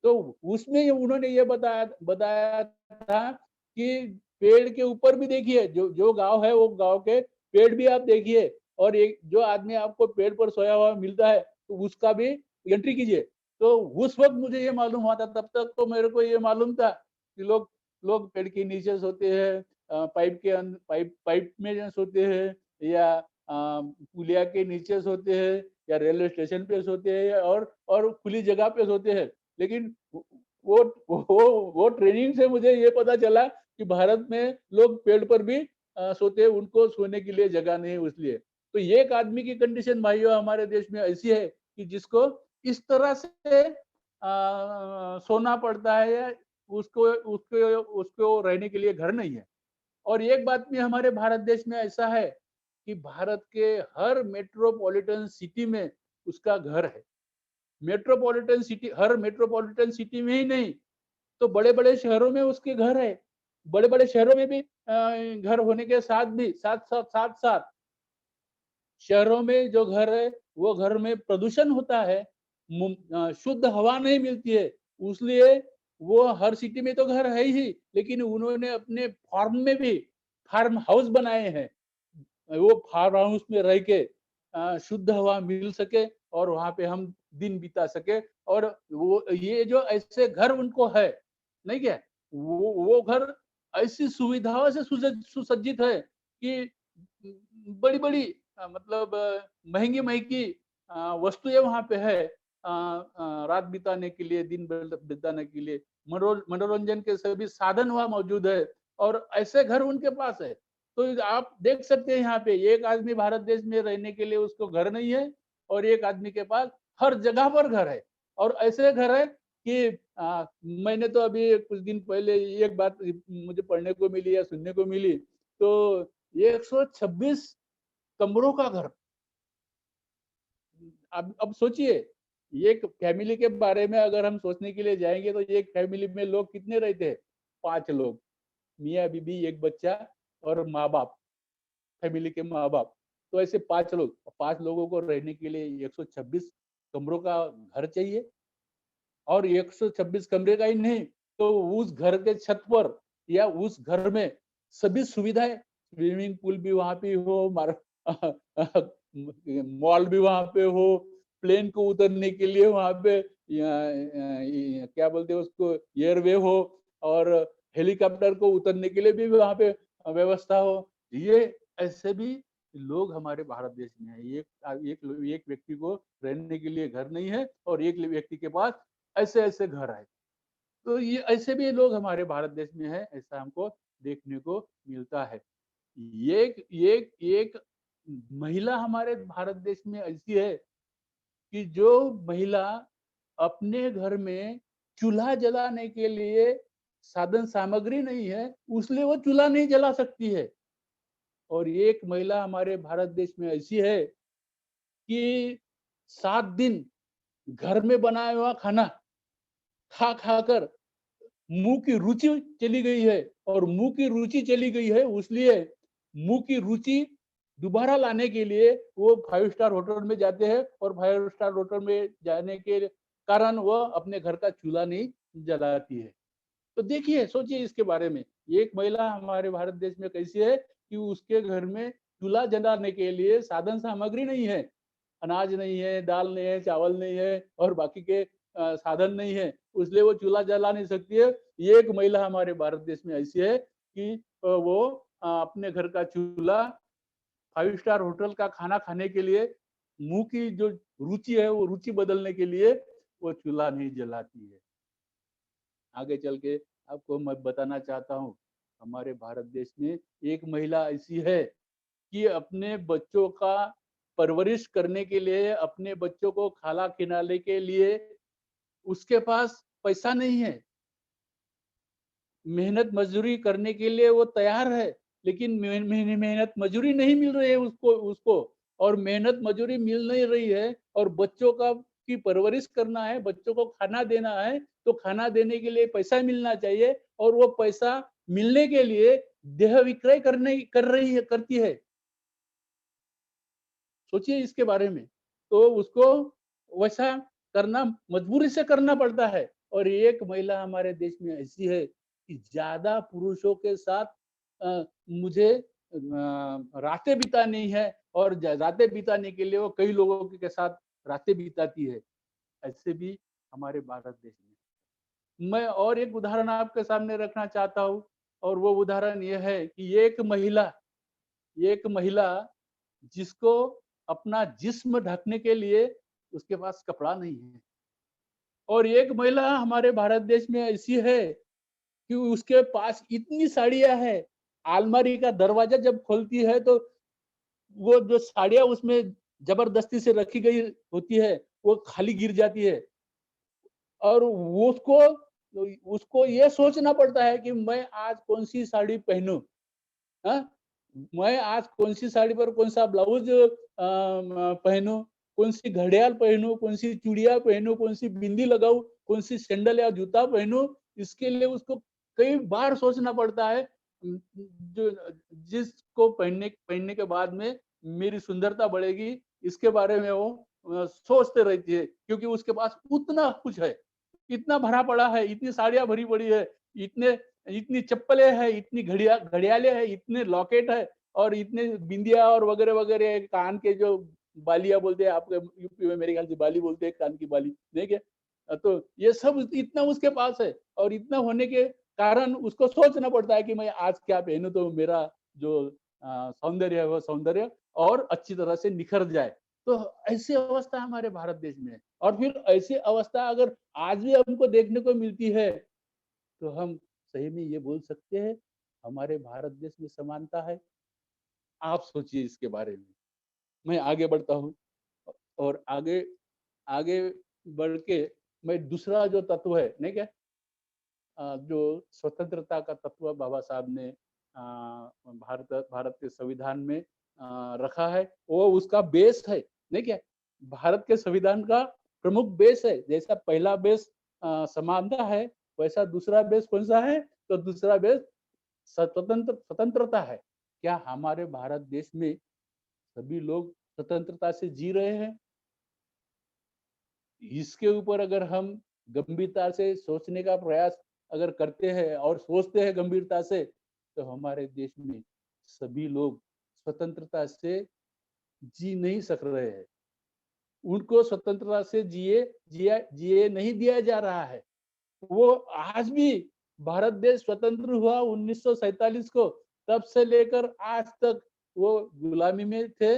तो उसमें उन्होंने ये बताया बताया था कि पेड़ के ऊपर भी देखिए, जो जो गांव है वो गांव के पेड़ भी आप देखिए, और एक जो आदमी आपको पेड़ पर सोया हुआ मिलता है, तो उसका भी एंट्री कीजिए। तो उस वक्त मुझे ये मालूम हुआ था, तब तक तो मेरे को ये मालूम था कि लोग लोग पेड़ के नीचे सोते हैं, पाइप पाइप में सोते हैं, या पुलिया के नीचे सोते हैं, या रेलवे स्टेशन पे सोते हैं, और खुली जगह पे सोते हैं। लेकिन वो वो ट्रेनिंग से मुझे ये पता चला कि भारत में लोग पेड़ पर भी सोते हैं, उनको सोने के लिए जगह नहीं है इसलिए। तो एक आदमी की कंडीशन भाइयों हमारे देश में ऐसी है कि जिसको इस तरह से सोना पड़ता है, या उसको उसको उसको रहने के लिए घर नहीं है। और एक बात भी हमारे भारत देश में ऐसा है कि भारत के हर मेट्रोपॉलिटन सिटी में उसका घर है। हर मेट्रोपॉलिटन सिटी में ही नहीं, तो बड़े-बड़े शहरों में उसके घर है। बड़े-बड़े शहरों में भी घर होने के साथ-साथ शहरों में जो घर है, वो घर में प्रदूषण होता है, शुद्ध हवा नहीं मिलती है, इसलिए वो हर सिटी में तो घर है ही, लेकिन उन्होंने अपने फार्म में भी फार्म हाउस बनाए हैं। वो फार्म हाउस में रह के शुद्ध हवा मिल सके, और वहाँ पे हम दिन बिता सके, और वो ये जो ऐसे घर उनको है, नहीं क्या? वो घर ऐसी सुविधाओं से सुसज्जित है कि बड़ी-बड़ी मतलब महँगी-महँगी वस्तुएँ वहाँ पे है, रात बिताने के लिए, दिन बिताने के लिए, मनोरंजन के सभी साधन वहाँ मौजूद है, और ऐसे घर उनके पास है। तो आप देख सकते हैं यहाँ पे एक आदमी भारत देश में रहने के लिए उसको घर नहीं है, और एक आदमी के पास हर जगह पर घर है, और ऐसे घर है कि मैंने तो अभी कुछ दिन पहले एक बात मुझे पढ़ने को मिली या सुनने को मिली, तो 126 कमरों का घर। अब सोचिए, एक फैमिली के बारे में अगर हम सोचने के लिए जाएंगे, तो एक फैमिली में लोग कितने रहते हैं? 5 लोग, मियाँ बीबी, एक बच्चा, और माँ बाप, फैमिली के माँ बाप। तो ऐसे 5 लोग, 5 लोगों को रहने के लिए 126 कमरों का घर चाहिए, और 126 कमरे का ही नहीं, तो उस घर के छत पर या उस घर में सभी सुविधाएं, स्विमिंग पूल भी वहां पे हो, मॉल भी वहां पे हो, प्लेन को उतरने के लिए वहां पे क्या बोलते हैं उसको, एयरवे हो, और हेलीकॉप्टर को उतरने के लिए भी वहां पे व्यवस्था हो। ये ऐसे भी लोग हमारे भारत देश में है। एक व्यक्ति को रहने के लिए घर नहीं है और एक व्यक्ति के पास ऐसे ऐसे घर है। तो ये ऐसे भी लोग हमारे भारत देश में है, ऐसा हमको देखने को मिलता है। एक एक एक महिला हमारे भारत देश में ऐसी है कि जो महिला अपने घर में चूल्हा जलाने के लिए साधन सामग्री नहीं है, उसलिए वो चूल्हा नहीं जला सकती है। और एक महिला हमारे भारत देश में ऐसी है कि 7 दिन घर में बनाया हुआ खाना खा खाकर मुंह की रुचि चली गई है, और मुंह की रुचि चली गई है इसलिए मुंह की रुचि दोबारा लाने के लिए वो 5 स्टार होटल में जाते हैं, और 5 स्टार होटल में जाने के कारण वो अपने घर का चूल्हा नहीं जलाती है। तो देखिए, सोचिए इसके बारे में। एक महिला हमारे भारत देश में कैसी है कि उसके घर में चूल्हा जलाने के लिए साधन सामग्री नहीं है, अनाज नहीं है, दाल नहीं है, चावल नहीं है, और बाकी के साधन नहीं है, इसलिए वो चूल्हा जला नहीं सकती है। एक महिला हमारे भारत देश में ऐसी है कि वो अपने घर का चूल्हा 5 स्टार होटल का खाना खाने के लिए मुंह की जो रुचि है वो रुचि बदलने के लिए वो चूल्हा नहीं जलाती है। आगे चल के आपको मैं बताना चाहता हूँ, हमारे भारत देश में एक महिला ऐसी है कि अपने बच्चों का परवरिश करने के लिए, अपने बच्चों को खाना खिलाने के लिए उसके पास पैसा नहीं है। मेहनत मजदूरी करने के लिए वो तैयार है, लेकिन मेहनत मजदूरी नहीं मिल रही है उसको उसको और मेहनत मजदूरी मिल नहीं रही है, और बच्चों का की परवरिश करना है, बच्चों को खाना देना है, तो खाना देने के लिए पैसा मिलना चाहिए, और वो पैसा मिलने के लिए देह विक्रय करती है। सोचिए इसके बारे में। तो उसको वैसा करना मजबूरी से करना पड़ता है। और एक महिला हमारे देश में ऐसी है कि ज़्यादा पुरुषों के साथ मुझे रातें बितानी है, और रातें बिताने के लिए वो कई लोगों के साथ रातें बिताती है। ऐसे भी हमारे भारत देश में। मैं और एक उदाहरण आपके सामने रखना चाहता हूँ, और वो उदाहरण ये है कि एक महिला जिसको अपना जिस्म ढकने के लिए उसके पास कपड़ा नहीं है, और एक महिला हमारे भारत देश में ऐसी है कि उसके पास इतनी साड़ियां हैं, अलमारी का दरवाजा जब खोलती है तो वो जो साड़ियां उसमें जबरदस्ती से रखी गई होती है वो खाली गिर जाती है, और वो उसको ये सोचना पड़ता है कि मैं आज कौन सी साड़ी पहनूं। हाँ? मैं आज कौन सी साड़ी पर कौन सा ब्लाउज पहनूं, कौन सी घड़ियाल पहनूं, कौन सी चूड़ियां पहनूं, कौन सी बिंदी लगाऊं, कौन सी सैंडल या जूता पहनूं, इसके लिए उसको कई बार सोचना पड़ता है। जो जिसको पहनने पहनने के बाद में मेरी सुंदरता बढ़ेगी, इसके बारे में वो सोचते रहती है, क्योंकि उसके पास उतना कुछ है, इतना भरा पड़ा है, इतनी साड़ियां भरी पड़ी है, इतने इतनी चप्पलें हैं, इतनी घड़ियालें हैं, इतने लॉकेट है, और इतने बिंदिया और वगैरह वगैरह, कान के जो बालियां बोलते हैं, आपके यूपी में मेरे ख्याल से बाली बोलते हैं, कान की बाली, नहीं क्या? तो ये सब इतना उसके पास है, और इतना होने के कारण उसको सोचना पड़ता है कि मैं आज क्या पहनूं तो मेरा जो सौंदर्य है वो सौंदर्य और अच्छी तरह से निखर जाए। तो ऐसी अवस्था हमारे भारत देश में है, और फिर ऐसी अवस्था अगर आज भी हमको देखने को मिलती है, तो हम सही में ये बोल सकते हैं हमारे भारत देश में समानता है। आप सोचिए इसके बारे में। मैं आगे बढ़ता हूँ, और आगे आगे बढ़ के मैं दूसरा जो तत्व है, नहीं क्या, जो स्वतंत्रता का तत्व बाबा साहब ने भारत भारत के संविधान में रखा है, वो उसका बेस है, नहीं क्या? भारत के संविधान का प्रमुख बेस है। जैसा पहला बेस समानता है, वैसा दूसरा बेस कौन सा है? तो दूसरा बेस स्वतंत्रता है। क्या हमारे भारत देश में सभी लोग स्वतंत्रता से जी रहे हैं? इसके ऊपर अगर हम गंभीरता से सोचने का प्रयास अगर करते हैं और सोचते हैं गंभीरता से, तो हमारे देश में सभी लोग स्वतंत्रता से जी नहीं सक रहे हैं। उनको स्वतंत्रता से जिए नहीं दिया जा रहा है। वो आज भी भारत देश स्वतंत्र हुआ 1947 को, तब से लेकर आज तक वो गुलामी में थे।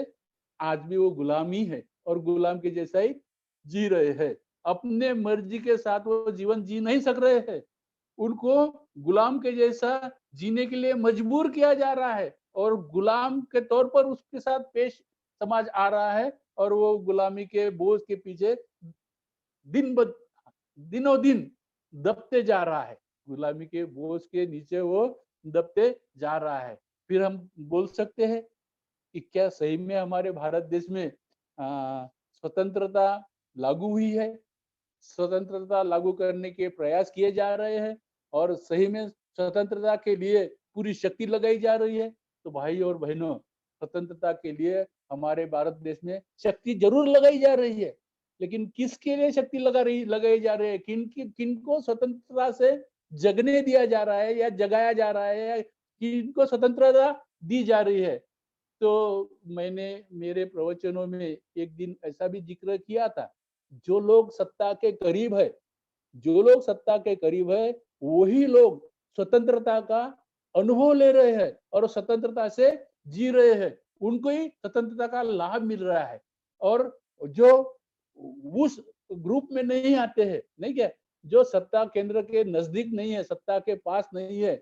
आज भी वो गुलामी है और गुलाम के जैसा ही जी रहे हैं। अपने मर्जी के साथ वो जीवन जी नहीं सक रहे हैं। उनको गुलाम के जैसा जीने के लिए मजबूर किया जा रहा है और गुलाम के तौर पर उसके साथ पेश समाज आ रहा है और वो गुलामी के बोझ के पीछे दिन ब दिनों दिन दबते जा रहा है। गुलामी के बोझ के नीचे वो दबते जा रहा है। फिर हम बोल सकते हैं कि क्या सही में हमारे भारत देश में स्वतंत्रता लागू हुई है? स्वतंत्रता लागू करने के प्रयास किए जा रहे हैं और सही में स्वतंत्रता के लिए पूरी शक्ति लगाई जा रही है। तो भाई और बहनों, स्वतंत्रता के लिए हमारे भारत देश में शक्ति जरूर लगाई जा रही है, लेकिन किसके लिए शक्ति लगाई जा रही है? किनको स्वतंत्रता से जगने दिया जा रहा है या जगाया जा रहा है या किनको स्वतंत्रता दी जा रही है? तो मैंने मेरे प्रवचनों में एक दिन ऐसा भी जिक्र किया था, जो लोग सत्ता के करीब है, जो लोग सत्ता के करीब है, वही लोग स्वतंत्रता का अनुभव ले रहे हैं और स्वतंत्रता से जी रहे हैं। उनको ही स्वतंत्रता का लाभ मिल रहा है और जो उस ग्रुप में नहीं आते हैं, नहीं क्या, जो सत्ता केंद्र के नजदीक नहीं है, सत्ता के पास नहीं है,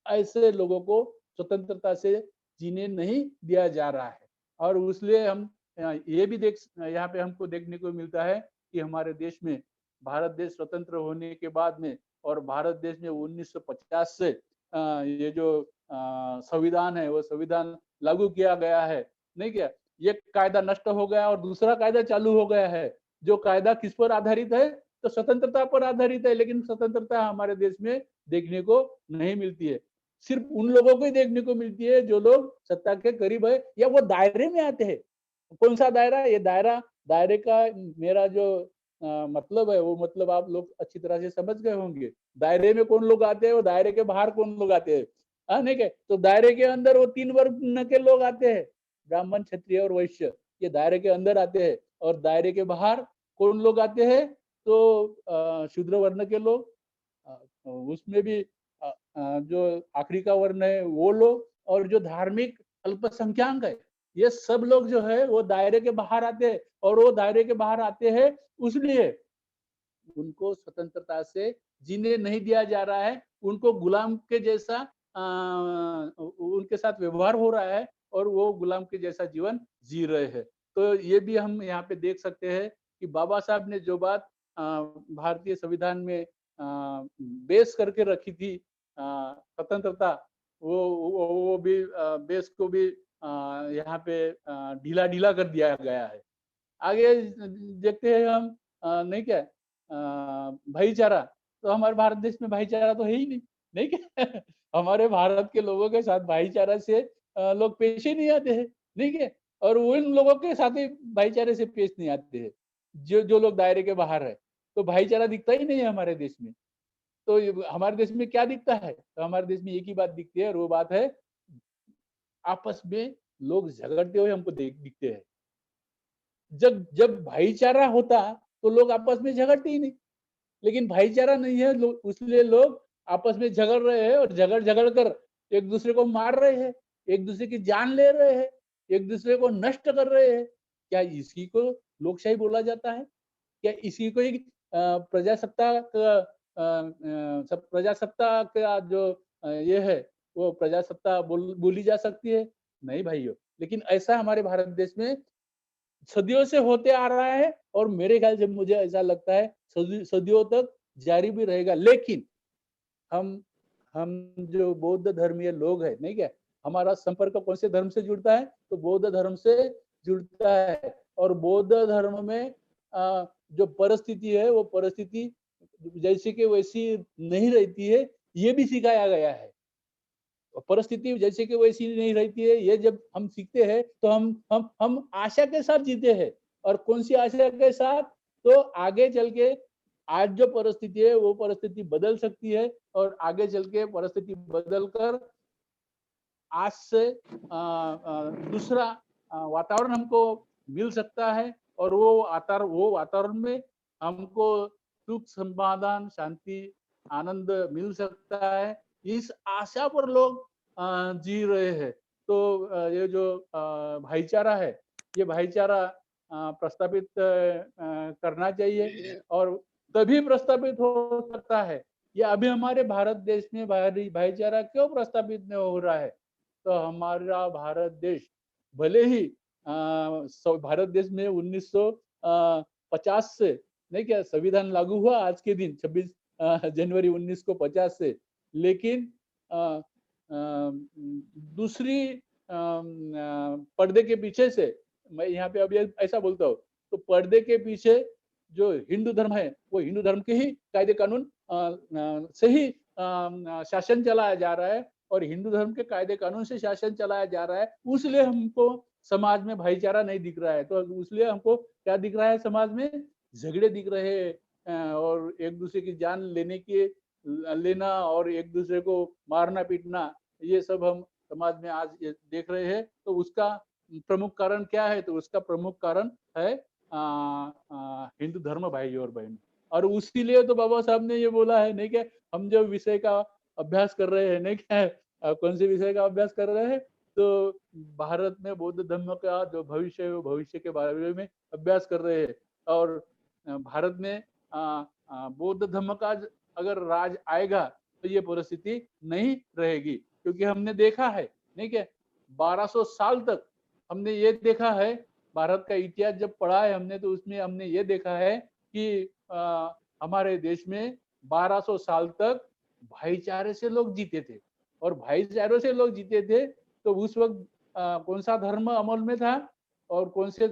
ऐसे लोगों को स्वतंत्रता से जीने नहीं दिया जा रहा है। और इसलिए हम ये भी यहाँ पे हमको देखने को मिलता है कि हमारे देश में, भारत देश स्वतंत्र होने के बाद में और भारत देश में 1950 से ये जो संविधान है वो संविधान लागू किया गया है, नहीं क्या, ये कायदा नष्ट हो गया और दूसरा कायदा चालू हो गया है। जो कायदा किस पर आधारित है? तो स्वतंत्रता पर आधारित है, लेकिन स्वतंत्रता हमारे देश में देखने को नहीं मिलती है। सिर्फ उन लोगों को ही देखने को मिलती है जो लोग सत्ता के करीब है या वो दायरे में आते हैं। कौन सा दायरा? ये दायरे का मेरा जो मतलब है, वो मतलब आप लोग अच्छी तरह से समझ गए होंगे। दायरे में कौन लोग आते हैं, वो दायरे के बाहर कौन लोग आते हैं। हाँ, नहीं क्या? तो दायरे के अंदर वो 3 वर्ग के लोग आते हैं, ब्राह्मण, क्षत्रिय और वैश्य। ये दायरे के अंदर आते हैं और दायरे के बाहर कौन लोग आते हैं? तो शूद्र वर्ण के लोग, उसमें भी जो आखिरी का वर्ण है वो लोग, और जो धार्मिक अल्पसंख्याक है, ये सब लोग जो है वो दायरे के बाहर आते हैं। और वो दायरे के बाहर आते हैं उसलिए उनको स्वतंत्रता से जीने नहीं दिया जा रहा है। उनको गुलाम के जैसा उनके साथ व्यवहार हो रहा है और वो गुलाम के जैसा जीवन जी रहे हैं। तो ये भी हम यहाँ पे देख सकते हैं कि बाबा साहब ने जो बात भारतीय संविधान में बेस करके रखी थी, स्वतंत्रता, वो भी बेस को भी यहाँ पे ढीला ढीला कर दिया गया है। आगे देखते हैं हम, नहीं क्या, भाईचारा, तो हमारे भारत देश में भाईचारा तो है ही नहीं, नहीं क्या? हमारे भारत के लोगों के साथ भाईचारा से लोग पेश ही नहीं आते हैं, नहीं क्या? और उन लोगों के साथ ही भाईचारे से पेश नहीं आते हैं जो जो लोग दायरे के बाहर है। तो भाईचारा दिखता ही नहीं है हमारे देश में। तो हमारे देश में क्या दिखता है? तो हमारे देश में एक ही बात दिखती है और वो बात है, आपस में लोग झगड़ते हुए हमको दिखते हैं। जब जब भाईचारा होता तो लोग आपस में झगड़ते ही नहीं, लेकिन भाईचारा नहीं है, इसलिए लोग आपस में झगड़ रहे हैं और झगड़ झगड़ कर एक दूसरे को मार रहे हैं, एक दूसरे की जान ले रहे हैं, एक दूसरे को नष्ट कर रहे हैं। क्या इसी को लोकशाही बोला जाता है? क्या इसी को ही प्रजासत्ताक सब प्रजासत्ता का जो ये है वो प्रजासत्ता बोली जा सकती है? नहीं भाइयों। लेकिन ऐसा हमारे भारत देश में सदियों से होते आ रहा है और मेरे ख्याल से मुझे ऐसा लगता है सदियों तक जारी भी रहेगा। लेकिन हम हम जो बौद्ध धर्मीय लोग हैं, नहीं क्या, हमारा संपर्क कौन से धर्म से जुड़ता है? तो बौद्ध धर्म से जुड़ता है। और बौद्ध धर्म में जो परिस्थिति है वो परिस्थिति जैसी की वैसी नहीं रहती है, ये भी सिखाया गया है। परिस्थिति जैसे कि वैसी नहीं रहती है, ये जब हम सीखते हैं तो हम आशा के साथ जीते हैं। और कौन सी आशा के साथ? तो आगे चल के आज जो परिस्थिति है वो परिस्थिति बदल सकती है और आगे चल के परिस्थिति बदल कर आज से दूसरा वातावरण हमको मिल सकता है और वो वातावरण में हमको सुख, समाधान, शांति, आनंद मिल सकता है। इस आशा पर लोग जी रहे हैं। तो ये जो भाईचारा है, ये भाईचारा प्रस्तावित करना चाहिए और तभी प्रस्तावित हो सकता है। ये अभी हमारे भारत देश में भाईचारा क्यों प्रस्तावित नहीं हो रहा है? तो हमारा भारत देश भले ही भारत देश में 1950 से नहीं क्या संविधान लागू हुआ आज के दिन 26 जनवरी 1950 से, लेकिन दूसरी पर्दे के पीछे से, मैं यहाँ पे अभी ऐसा बोलता हूँ, तो पर्दे के पीछे जो हिंदू धर्म है वो हिंदू धर्म के ही कायदे कानून से ही शासन चलाया जा रहा है और हिंदू धर्म के कायदे कानून से शासन चलाया जा रहा है। उसलिए हमको समाज में भाईचारा नहीं दिख रहा है। तो उसलिए हमको क्या दिख रहा है? समाज में झगड़े दिख रहे हैं और एक दूसरे की जान लेना और एक दूसरे को मारना पीटना, ये सब हम समाज में आज देख रहे हैं। तो उसका प्रमुख कारण क्या है? तो उसका प्रमुख कारण है हिंदू धर्म, भाई और बहन। और उसीलिए तो बाबा साहब ने ये बोला है नहीं क्या, हम जब विषय का अभ्यास कर रहे हैं नहीं क्या, कौन से विषय का अभ्यास कर रहे हैं? तो भारत में बौद्ध धर्म का जो भविष्य है वो भविष्य के बारे में अभ्यास कर रहे हैं। और भारत में बौद्ध धर्म का अगर राज आएगा तो ये परिस्थिति नहीं रहेगी, क्योंकि हमने देखा है नहीं क्या 1200 साल तक हमने ये देखा है, भारत का इतिहास जब पढ़ा है हमने, तो उसमें हमने ये देखा है कि हमारे देश में 1200 साल तक भाईचारे से लोग जीते थे। और भाईचारे से लोग जीते थे तो उस वक्त कौन सा धर्म अमल में था और कौन सा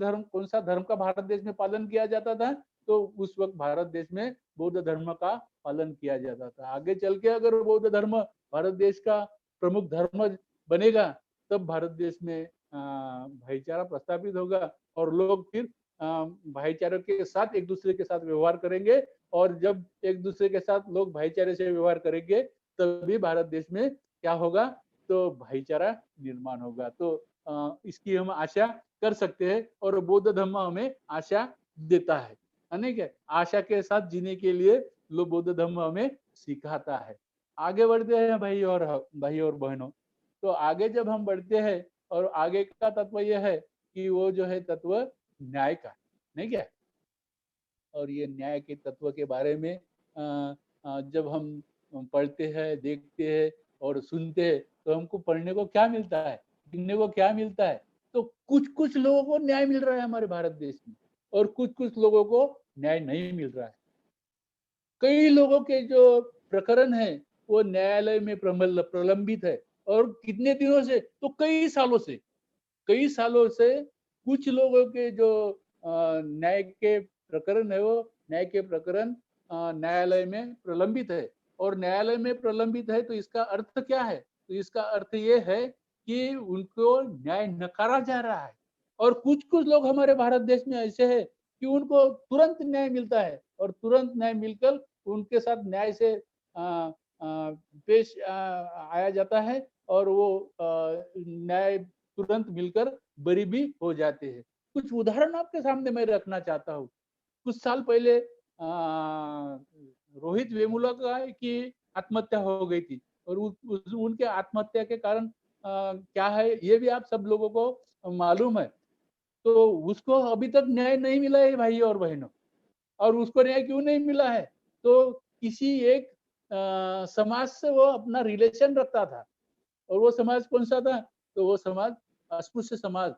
धर्म का भारत देश में पालन किया जाता था? तो उस वक्त भारत देश में बौद्ध धर्म का पालन किया जाता था। आगे चल के अगर बौद्ध धर्म भारत देश का प्रमुख धर्म बनेगा, तब भारत देश में भाईचारा प्रस्तावित होगा और लोग फिर भाईचारे के साथ एक दूसरे के साथ व्यवहार करेंगे। और जब एक दूसरे के साथ लोग भाईचारे से व्यवहार करेंगे तभी भारत देश में क्या होगा? तो भाईचारा निर्माण होगा। तो इसकी हम आशा कर सकते हैं और बौद्ध धर्म हमें आशा देता है नहीं क्या? आशा के साथ जीने के लिए लोग बौद्ध धर्म हमें सिखाता है। आगे बढ़ते हैं भाई और बहनों। तो आगे जब हम बढ़ते हैं और आगे का तत्व यह है कि वो जो है तत्व न्याय का नहीं क्या? और ये न्याय के तत्व के बारे में जब हम पढ़ते हैं, देखते हैं और सुनते हैं, तो हमको पढ़ने को क्या मिलता है, सुनने को क्या मिलता है? तो कुछ कुछ लोगों को न्याय मिल रहा है हमारे भारत देश में और कुछ कुछ लोगों को न्याय नहीं मिल रहा है। कई लोगों के जो प्रकरण है वो न्यायालय में प्रलंबित है और कितने दिनों से? तो कई सालों से कुछ लोगों के जो न्याय के प्रकरण है, वो न्याय के प्रकरण न्यायालय में प्रलंबित है। और न्यायालय में प्रलंबित है तो इसका अर्थ क्या है? तो इसका अर्थ ये है कि उनको न्याय नकारा जा रहा है। और कुछ कुछ लोग हमारे भारत देश में ऐसे हैं कि उनको तुरंत न्याय मिलता है और तुरंत न्याय मिलकर उनके साथ न्याय से पेश आया जाता है और वो न्याय तुरंत मिलकर बरी भी हो जाते हैं। कुछ उदाहरण आपके सामने मैं रखना चाहता हूँ। कुछ साल पहले रोहित वेमुला की आत्महत्या हो गई थी और उनके आत्महत्या के कारण क्या है ये भी आप सब लोगों को मालूम है। तो उसको अभी तक न्याय नहीं मिला है भाई और बहनों। और उसको न्याय क्यों नहीं मिला है? तो किसी एक समाज से वो अपना रिलेशन रखता था और वो समाज कौन सा था? तो वो समाज अस्पृश्य समाज।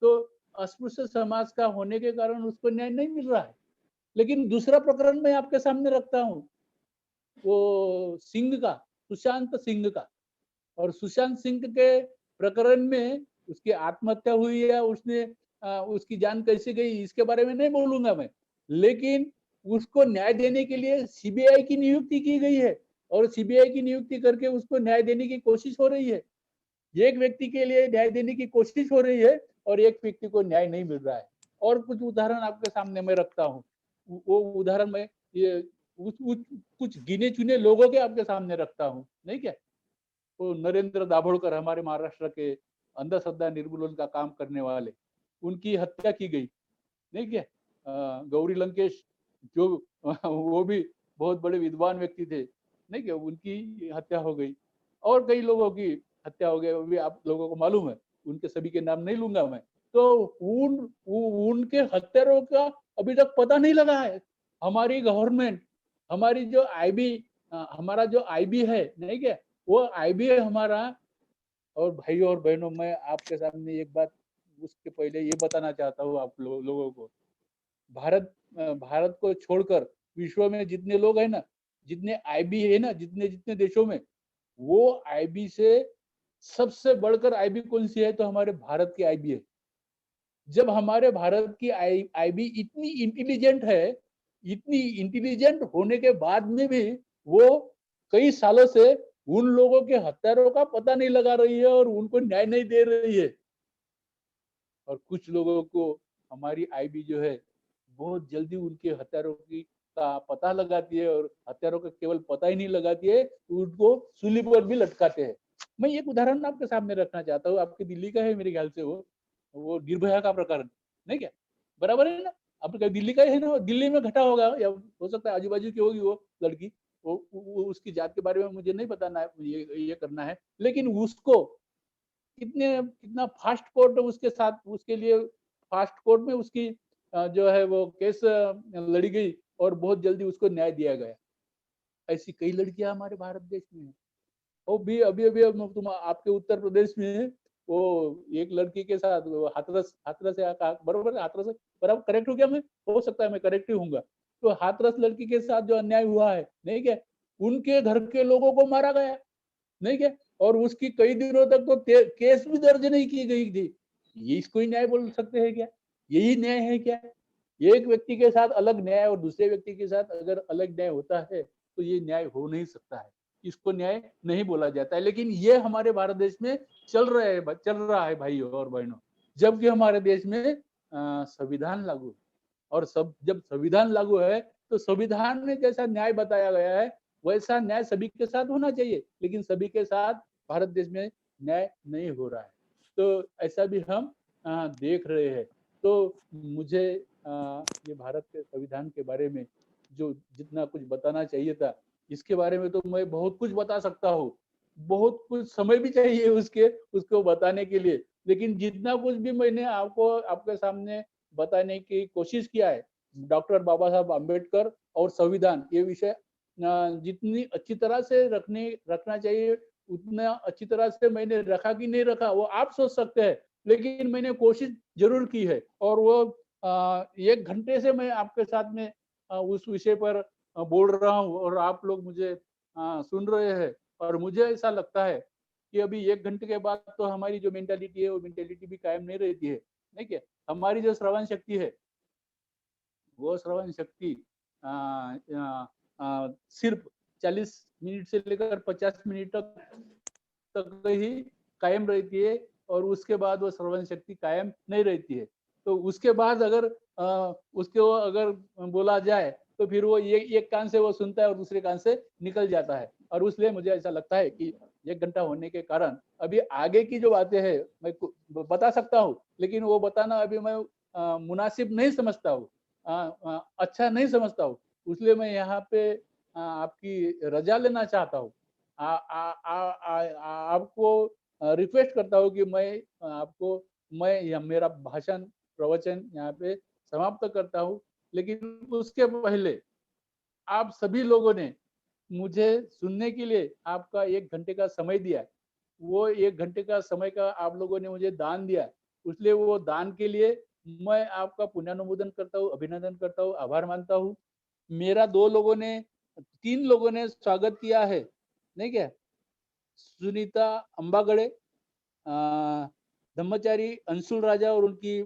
तो अस्पृश्य समाज का होने के कारण उसको न्याय नहीं मिल रहा है। लेकिन दूसरा प्रकरण मैं आपके सामने रखता हूँ, वो सिंह का, सुशांत सिंह का। और सुशांत सिंह के प्रकरण में उसकी आत्महत्या हुई है, उसने उसकी जान कैसे गई इसके बारे में नहीं बोलूंगा मैं, लेकिन उसको न्याय देने के लिए सीबीआई की नियुक्ति की गई है और सीबीआई की नियुक्ति करके उसको न्याय देने की कोशिश हो रही है। एक व्यक्ति के लिए न्याय देने की कोशिश हो रही है और एक व्यक्ति को न्याय नहीं मिल रहा है। और कुछ उदाहरण आपके सामने मैं रखता हूँ। वो उदाहरण मैं ये कुछ गिने चुने लोगों के आपके सामने रखता हूँ नहीं क्या? वो नरेंद्र दाभोलकर हमारे महाराष्ट्र के अंधश्रद्धा निर्मूलन का काम करने वाले, उनकी हत्या की गई, नहीं क्या? गौरी लंकेश जो वो भी बहुत बड़े विद्वान व्यक्ति थे, नहीं क्या? उनकी हत्या हो गई और कई लोगों की हत्या हो गई, अभी आप लोगों को मालूम है, उनके सभी के नाम नहीं लूंगा मैं। तो उनके हत्यारों का अभी तक पता नहीं लगा है। हमारी गवर्नमेंट, हमारी जो आईबी, हमारा जो आईबी है, नहीं क्या? वो आईबी हमारा। और भाइयों और बहनों, मैं आपके सामने एक बात उसके पहले ये बताना चाहता हूँ आप लोगों को। भारत को छोड़कर विश्व में जितने लोग हैं ना, जितने आईबी है ना, जितने जितने देशों में, वो आईबी से सबसे बढ़कर आईबी कौन सी है? तो हमारे भारत की आईबी है। जब हमारे भारत की आईबी इतनी इंटेलिजेंट है, इतनी इंटेलिजेंट होने के बाद में भी वो कई सालों से उन लोगों के हत्यारों का पता नहीं लगा रही है और उनको न्याय नहीं दे रही है। और कुछ लोगों को हमारी आईबी जो है बहुत जल्दी उनके हत्यारों की का पता लगाती है, और हत्यारों का केवल पता ही नहीं लगाती है, उनको सूली पर भी लटकाते हैं। मैं एक उदाहरण आपके सामने रखना चाहता हूँ, आपकी दिल्ली का है मेरे ख्याल से, वो निर्भया का प्रकरण, नहीं क्या? बराबर है ना? आपका दिल्ली का है ना? दिल्ली में घटा होगा, या हो सकता है आजू बाजू की होगी वो लड़की। वो उसकी जात के बारे में मुझे नहीं बताना है, ये करना है, लेकिन उसको कितना फास्ट कोर्ट उसके साथ, उसके लिए फास्ट कोर्ट में उसकी जो है वो केस लड़ी गई और बहुत जल्दी उसको न्याय दिया गया। ऐसी कई लड़कियां हमारे भारत देश में है। वो भी अभी अभी तुम आपके उत्तर प्रदेश में वो एक लड़की के साथ हाथरस, हाथरस है बराबर, हाथरस है बराबर, करेक्ट हो गया मैं? हो सकता है मैं करेक्ट ही हूँ। तो हाथरस लड़की के साथ जो अन्याय हुआ है, नहीं क्या, उनके घर के लोगों को मारा गया, नहीं क्या? और उसकी कई दिनों तक तो केस भी दर्ज नहीं की गई थी। ये इसको ही न्याय बोल सकते हैं क्या? यही न्याय है क्या? एक व्यक्ति के साथ अलग न्याय और दूसरे व्यक्ति के साथ अगर अलग न्याय होता है तो ये न्याय हो नहीं सकता है, इसको न्याय नहीं बोला जाता है। लेकिन ये हमारे भारत देश में चल रहा है भाइयों और बहनों। जबकि हमारे देश में संविधान लागू, और जब संविधान लागू है तो संविधान में जैसा न्याय बताया गया है वैसा न्याय सभी के साथ होना चाहिए, लेकिन सभी के साथ भारत देश में न्याय नहीं हो रहा है। तो ऐसा भी हम देख रहे हैं। तो मुझे ये भारत के संविधान के बारे में जो जितना कुछ बताना चाहिए था, इसके बारे में तो मैं बहुत कुछ बता सकता हूँ, बहुत कुछ समय भी चाहिए उसको बताने के लिए, लेकिन जितना कुछ भी मैंने आपके सामने बताने की कोशिश किया है, डॉक्टर बाबा साहब आम्बेडकर और संविधान, ये विषय जितनी अच्छी तरह से रखना चाहिए उतना अच्छी तरह से मैंने रखा कि नहीं रखा वो आप सोच सकते हैं, लेकिन मैंने कोशिश जरूर की है। और वो 1 घंटे से मैं आपके साथ में उस विषय पर बोल रहा हूँ और आप लोग मुझे सुन रहे हैं। और मुझे ऐसा लगता है कि अभी 1 घंटे के बाद तो हमारी जो मेंटालिटी है वो मेंटालिटी भी कायम नहीं रहती है, नहीं क्या? हमारी जो श्रवण शक्ति है वो श्रवण शक्ति सिर्फ 40 मिनट से लेकर 50 मिनट तक ही कायम रहती है, और उसके बाद वो श्रवण शक्ति कायम नहीं रहती है। तो उसके बाद अगर उसको अगर बोला जाए तो फिर वो एक कान से वो सुनता है और दूसरे कान से निकल जाता है। और इसलिए मुझे ऐसा लगता है कि 1 घंटा होने के कारण अभी आगे की जो बातें हैं मैं बता सकता हूँ, लेकिन वो बताना अभी मैं मुनासिब नहीं समझता हूँ, अच्छा नहीं समझता हूँ। इसलिए मैं यहाँ पे आपकी रजा लेना चाहता हूँ। आपको रिक्वेस्ट करता हूँ कि मैं मेरा भाषण प्रवचन यहाँ पे समाप्त करता हूँ, लेकिन उसके पहले आप सभी लोगों ने मुझे सुनने के लिए आपका 1 घंटे का समय दिया, वो 1 घंटे का समय का आप लोगों ने मुझे दान दिया, इसलिए वो दान के लिए मैं आपका पुण्यानुमोदन करता हूँ, अभिनंदन करता हूँ, आभार मानता हूँ। मेरा 3 लोगों ने स्वागत किया है, नहीं क्या? सुनीता अंबागड़े, धम्मचारी अंशुल राजा और उनकी